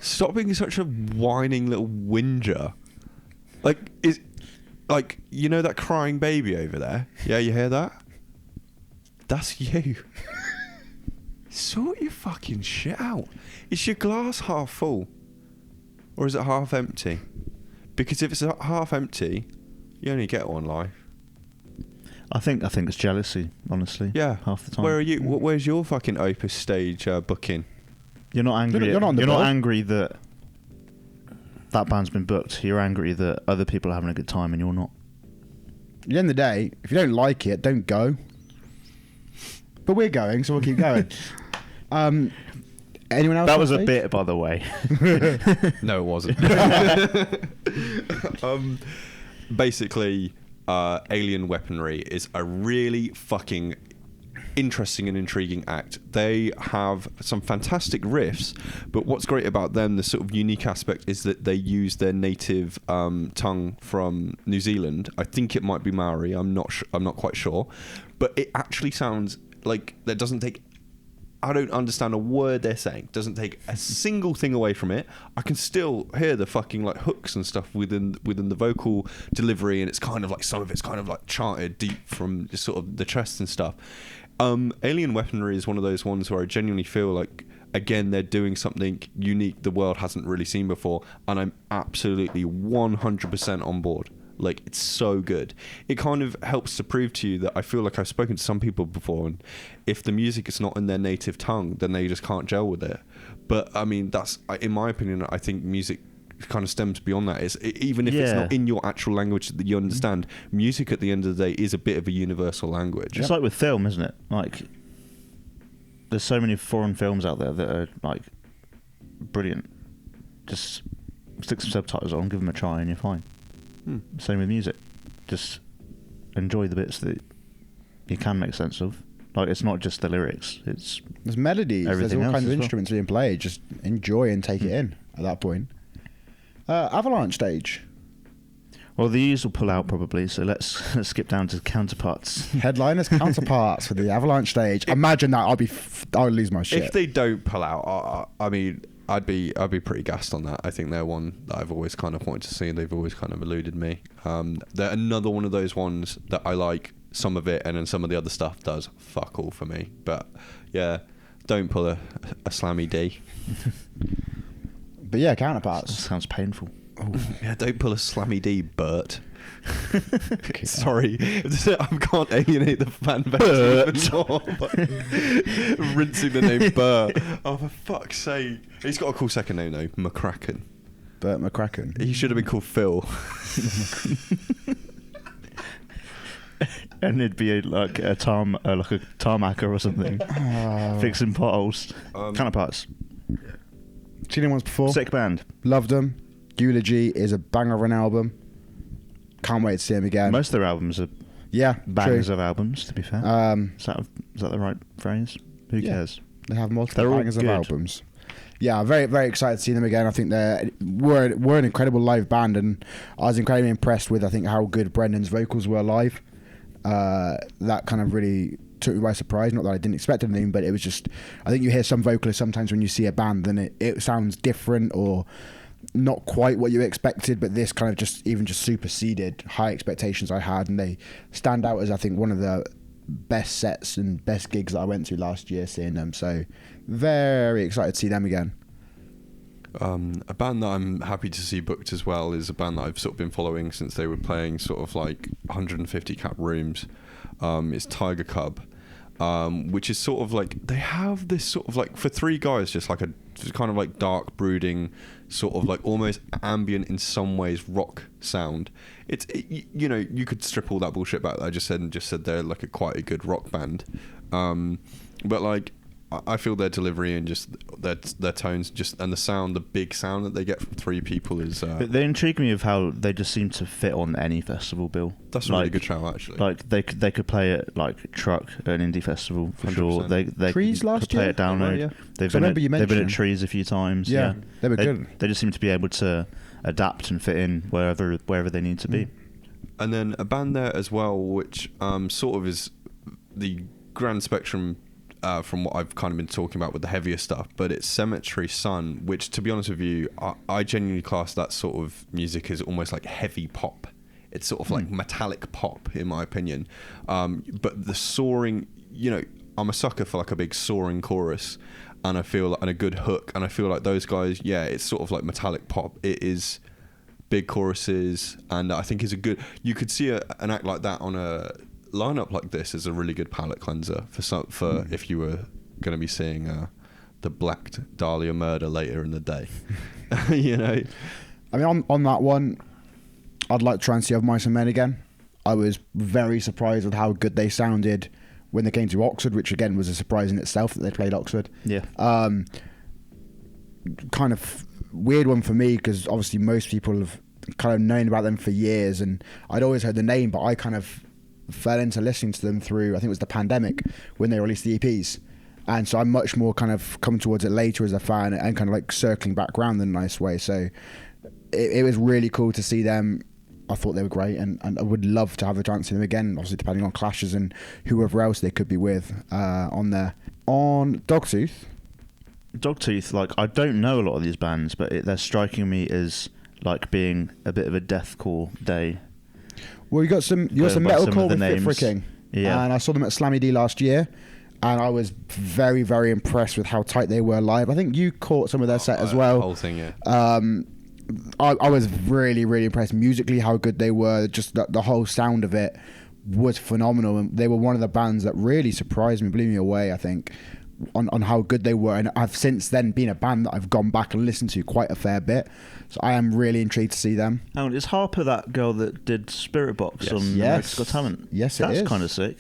S3: Stop being such a whining little whinger. Like, you know that crying baby over there? Yeah, you hear that? That's you. Sort your fucking shit out. Is your glass half full? Or is it half empty? Because if it's half empty, you only get one life.
S2: I think it's jealousy, honestly.
S3: Yeah.
S2: Half the time.
S3: Where are you? Where's your fucking Opus stage booking?
S2: You're not angry.
S1: You're not
S2: angry that band's been booked. You're angry that other people are having a good time and you're not.
S1: At the end of the day, if you don't like it, don't go. But we're going, so we'll keep going. Anyone else?
S2: That was a bit, by the way.
S3: No, it wasn't. Basically, Alien Weaponry is a really fucking interesting and intriguing act. They have some fantastic riffs, but what's great about them, the sort of unique aspect, is that they use their native tongue from New Zealand. I think it might be Maori. I'm not quite sure, but it actually sounds like that doesn't take. I don't understand a word they're saying. Doesn't take a single thing away from it. I can still hear the fucking like hooks and stuff within the vocal delivery, and it's kind of like some of it's kind of like chanted deep from just sort of the chest and stuff. Alien Weaponry is one of those ones where I genuinely feel like, again, they're doing something unique the world hasn't really seen before, and I'm absolutely 100% on board. Like, it's so good. It kind of helps to prove to you that I feel like I've spoken to some people before, and if the music is not in their native tongue, then they just can't gel with it. But I mean, that's, in my opinion, I think music kind of stems beyond that. Is even if it's not in your actual language that you understand, music at the end of the day is a bit of a universal language.
S2: It's like with film, isn't it? Like, there's so many foreign films out there that are like brilliant. Just stick some subtitles on, give them a try, and you're fine. Same with music. Just enjoy the bits that you can make sense of. Like, it's not just the lyrics.
S1: There's melodies. There's all kinds of instruments being played. Just enjoy and take it in at that point. Avalanche stage.
S2: Well, these will pull out probably, so let's skip down to counterparts.
S1: Headliners, counterparts for the Avalanche stage. Imagine that. I would lose my shit.
S3: If they don't pull out, I mean, I'd be pretty gassed on that. I think they're one that I've always kind of wanted to see. They've always kind of eluded me. They're another one of those ones that I like some of it, and then some of the other stuff does fuck all for me. But yeah, don't pull a slammy D.
S1: But yeah, counterparts.
S2: Sounds painful.
S3: Oh, yeah, don't pull a slammy D, Bert. Okay, sorry, I can't alienate the fan base even more by rinsing the name Bert. Oh, for fuck's sake. He's got a cool second name though, McCracken.
S1: Bert McCracken.
S3: He should have been called Phil.
S2: And it'd be like a tarmacker or something. Fixing potholes. Counterparts.
S1: Seen them once before.
S2: Sick band.
S1: Loved them. Eulogy is a banger of an album. Can't wait to see them again.
S2: Most of their albums are bangers of albums, to be fair. Is that the right phrase? Who cares?
S1: They have multiple bangers of albums. Yeah, I'm very, very excited to see them again. I think we're an incredible live band, and I was incredibly impressed with, I think, how good Brendan's vocals were live. That kind of really took me by surprise. Not that I didn't expect anything, but it was just, I think you hear some vocalists sometimes when you see a band, then it sounds different or not quite what you expected, but this kind of just superseded high expectations I had, and they stand out as, I think, one of the best sets and best gigs that I went to last year seeing them. So very excited to see them again.
S3: A band that I'm happy to see booked as well is a band that I've sort of been following since they were playing sort of like 150 cap rooms. It's Tiger Cub, which is sort of like, they have this sort of like, for three guys, just like a kind of like dark brooding sort of like almost ambient in some ways rock sound. You know, you could strip all that bullshit back that I just said and just said they're like quite a good rock band, but like I feel their delivery and just their tones, just and the sound, the big sound that they get from three people is.
S2: They intrigue me of how they just seem to fit on any festival bill.
S3: That's a really good show, actually.
S2: Like they could play it like Truck at an indie festival for sure. They
S1: Trees
S2: could
S1: last
S2: play
S1: year?
S2: it Download.
S3: Yeah.
S2: They've
S1: So
S2: been
S1: you
S2: they've been at
S1: mentioned.
S2: Trees a few times.
S1: Yeah, they were good.
S2: They just seem to be able to adapt and fit in wherever they need to be.
S3: And then a band there as well, which sort of is the grand spectrum from what I've kind of been talking about with the heavier stuff, but it's Cemetry Sun, which, to be honest with you, I genuinely class that sort of music as almost like heavy pop. It's sort of like metallic pop, in my opinion. But the soaring, I'm a sucker for like a big soaring chorus, and I feel and a good hook, and I feel like those guys, it's sort of like metallic pop. It is big choruses, and I think is a good. You could see an act like that on a lineup like this is a really good palate cleanser for if you were going to be seeing the Black Dahlia Murder later in the day.
S1: I mean, on that one, I'd like to try and see Of Mice and Men again. I was very surprised with how good they sounded when they came to Oxford, which again was a surprise in itself that they played Oxford.
S2: Yeah.
S1: Kind of weird one for me, because obviously most people have kind of known about them for years, and I'd always heard the name, but I kind of fell into listening to them through, I think it was the pandemic, when they released the EPs. And so I'm much more kind of come towards it later as a fan and kind of like circling back around in a nice way. So it was really cool to see them. I thought they were great, and I would love to have the chance to see them again, obviously depending on clashes and whoever else they could be with on there. On Dogtooth,
S2: like, I don't know a lot of these bands, but they're striking me as like being a bit of a deathcore day.
S1: Well, you got some metalcore with Fit for a King, and I saw them at Slammy D last year, and I was very, very impressed with how tight they were live. I think you caught some of their set as well.
S3: The whole thing, yeah.
S1: I was really, really impressed musically how good they were. Just the whole sound of it was phenomenal, and they were one of the bands that really surprised me, blew me away, I think, on how good they were. And I've since then been a band that I've gone back and listened to quite a fair bit, so I am really intrigued to see them.
S2: And is Harper that girl that did Spirit Box on America's Got Talent?
S1: Yes, it is.
S2: That's kind of sick.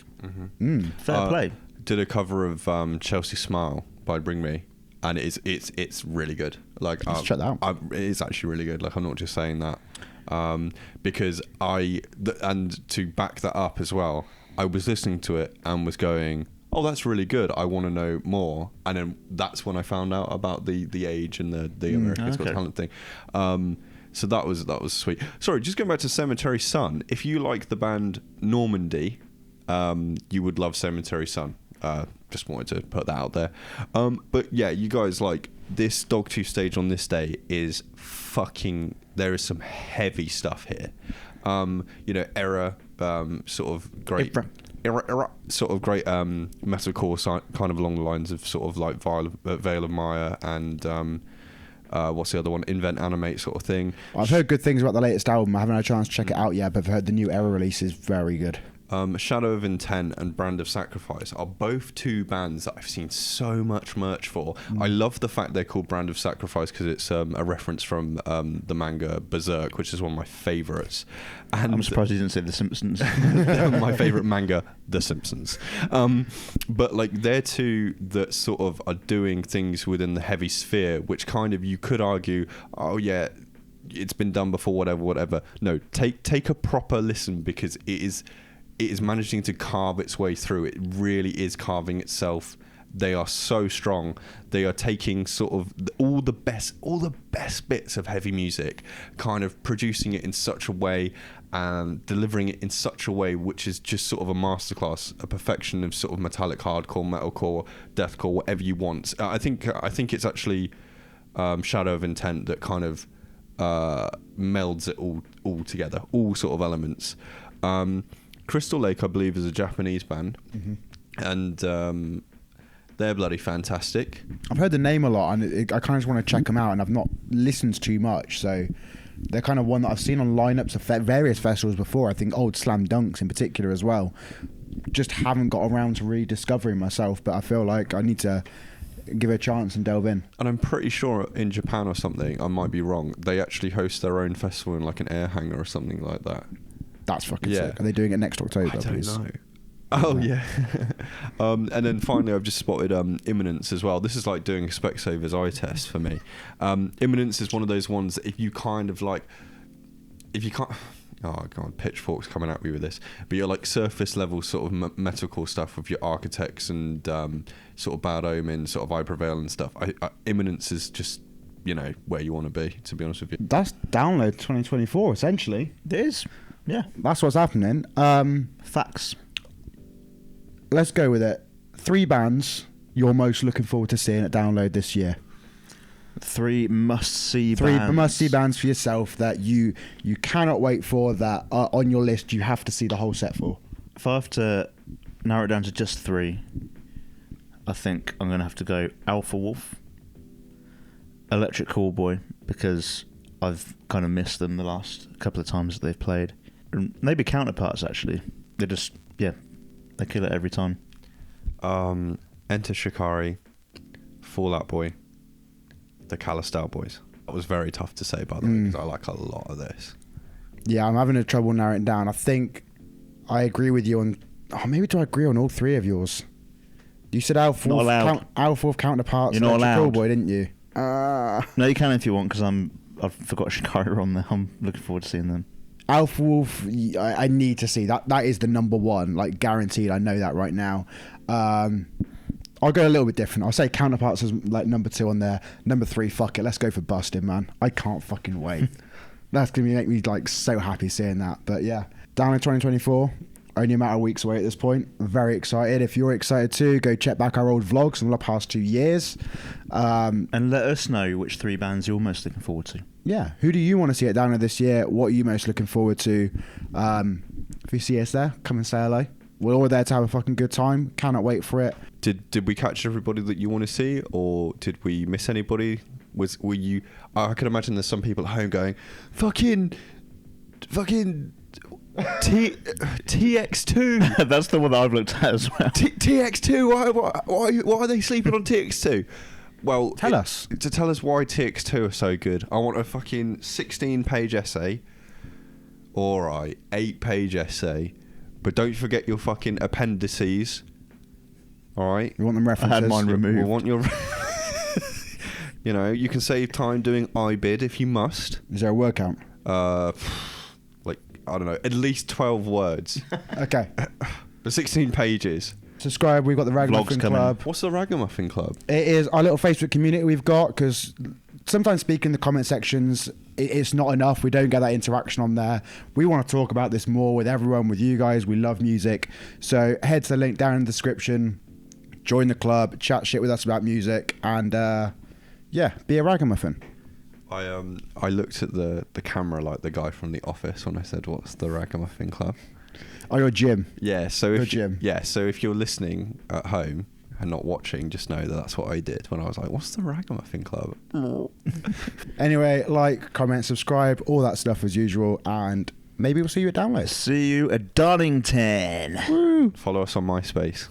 S2: Fair play.
S3: Did a cover of Chelsea Smile by Bring Me, and it's really good. Like,
S1: let's check that out.
S3: It's actually really good. Like, I'm not just saying that because and to back that up as well, I was listening to it and was going, oh, that's really good, I want to know more. And then that's when I found out about the age and the America's Got Talent thing. So that was sweet. Sorry, just going back to Cemetery Sun. If you like the band Normandy, you would love Cemetery Sun. Just wanted to put that out there. But yeah, you guys, like, this Dogtooth stage on this day is fucking. There is some heavy stuff here. Era, sort of great. Era, sort of great metalcore, kind of along the lines of sort of like Veil of Maya and what's the other one? Invent Animate sort of thing.
S1: I've heard good things about the latest album. I haven't had a chance to check it out yet, but I've heard the new Era release is very good.
S3: Shadow of Intent and Brand of Sacrifice are both two bands that I've seen so much merch for. I love the fact they're called Brand of Sacrifice because it's a reference from the manga Berserk, which is one of my favourites. And
S2: I'm surprised you didn't say The Simpsons.
S3: My favourite manga, The Simpsons. But like, they're two that sort of are doing things within the heavy sphere, which kind of, you could argue, oh yeah, it's been done before, whatever. No, take a proper listen, because it is managing to carve its way through. It really is carving itself. They are so strong. They are taking sort of all the best bits of heavy music, kind of producing it in such a way and delivering it in such a way which is just sort of a masterclass, a perfection of sort of metallic hardcore, metalcore, deathcore, whatever you want. I think it's actually Shadow of Intent that kind of melds it all together, all sort of elements. Crystal Lake, I believe, is a Japanese band, and they're bloody fantastic.
S1: I've heard the name a lot, and I kind of just want to check them out, and I've not listened too much, so they're kind of one that I've seen on lineups of various festivals before. I think Old Slam Dunks in particular as well. Just haven't got around to rediscovering myself, but I feel like I need to give it a chance and delve in.
S3: And I'm pretty sure in Japan or something, I might be wrong, they actually host their own festival in like an air hangar or something like that.
S1: That's fucking sick. Are they doing it next October?
S3: I don't know. Oh yeah. And then finally, I've just spotted Imminence as well. This is like doing a Specsavers eye test for me. Imminence is one of those ones that if you can't. Oh god, pitchforks coming at me with this. But you're like surface level sort of metalcore stuff with your Architects and sort of Bad Omen, sort of I Prevail and stuff. Imminence is just, you know, where you want to be, to be honest with you.
S1: That's Download 2024, essentially.
S2: It is. Yeah.
S1: That's what's happening.
S2: Facts.
S1: Let's go with it. 3 bands you're most looking forward to seeing at Download this year.
S2: 3 must-see
S1: Three
S2: bands.
S1: must-see bands for yourself that you cannot wait for, that are on your list you have to see the whole set for.
S2: If I have to narrow it down to just 3, I think I'm going to have to go Alpha Wolf, Electric Callboy, because I've kind of missed them the last couple of times that they've played. And maybe Counterparts, actually. They just, they kill it every time.
S3: Enter Shikari, Fall Out Boy, the Callist Boys. That was very tough to say, by the way, because I like a lot of this.
S1: Yeah, I'm having a trouble narrowing it down. I think I agree with you on... Oh, maybe do I agree on all 3 of yours? You said Alpha Wolf, Counterparts,
S2: You're not
S1: Electric
S2: allowed.
S1: Callboy, didn't you?
S2: No, you can if you want, because I've forgot Shikari on there. I'm looking forward to seeing them.
S1: Alpha Wolf, I need to see that. That is the number 1, like guaranteed. I know that right now. I'll go a little bit different. I'll say Counterparts as like number 2 on there. Number 3, fuck it, let's go for Busted, man. I can't fucking wait. That's gonna make me like so happy seeing that. But yeah, down in 2024. Only a matter of weeks away at this point. Very excited. If you're excited too, go check back our old vlogs from the past 2 years.
S2: And let us know which 3 bands you're most looking forward to.
S1: Yeah. Who do you want to see at Downer this year? What are you most looking forward to? If you see us there, come and say hello. We're all there to have a fucking good time. Cannot wait for it.
S3: Did we catch everybody that you want to see, or did we miss anybody? Were you? I can imagine there's some people at home going, fucking TX2.
S2: That's the one that I've looked at as well.
S3: TX2. Why are they sleeping on TX2? Well,
S1: tell us
S3: why TX2 are so good. I want a fucking 16-page essay. All right, 8-page essay, but don't forget your fucking appendices. All right.
S1: We want them references.
S2: I had mine removed.
S3: We want your. You know, you can save time doing iBid if you must.
S1: Is there a word count?
S3: Like, I don't know, at least 12 words.
S1: Okay.
S3: But 16 pages.
S1: Subscribe. We've got the Ragamuffin Club.
S3: What's the Ragamuffin Club?
S1: It is our little Facebook community we've got, because sometimes speaking in the comment sections, it's not enough. We don't get that interaction on there. We want to talk about this more with everyone, with you guys. We love music. So head to the link down in the description. Join the club. Chat shit with us about music. And, be a ragamuffin.
S3: I looked at the camera like the guy from The Office when I said, "What's the Ragamuffin Club?"
S1: Oh, you're Jim.
S3: Yeah. So
S1: Jim.
S3: So if you're listening at home and not watching, just know that that's what I did when I was like, "What's the Ragamuffin Club?"
S1: Anyway, like, comment, subscribe, all that stuff as usual, and maybe we'll see you at Download.
S2: See you at Darlington.
S1: Woo.
S3: Follow us on MySpace.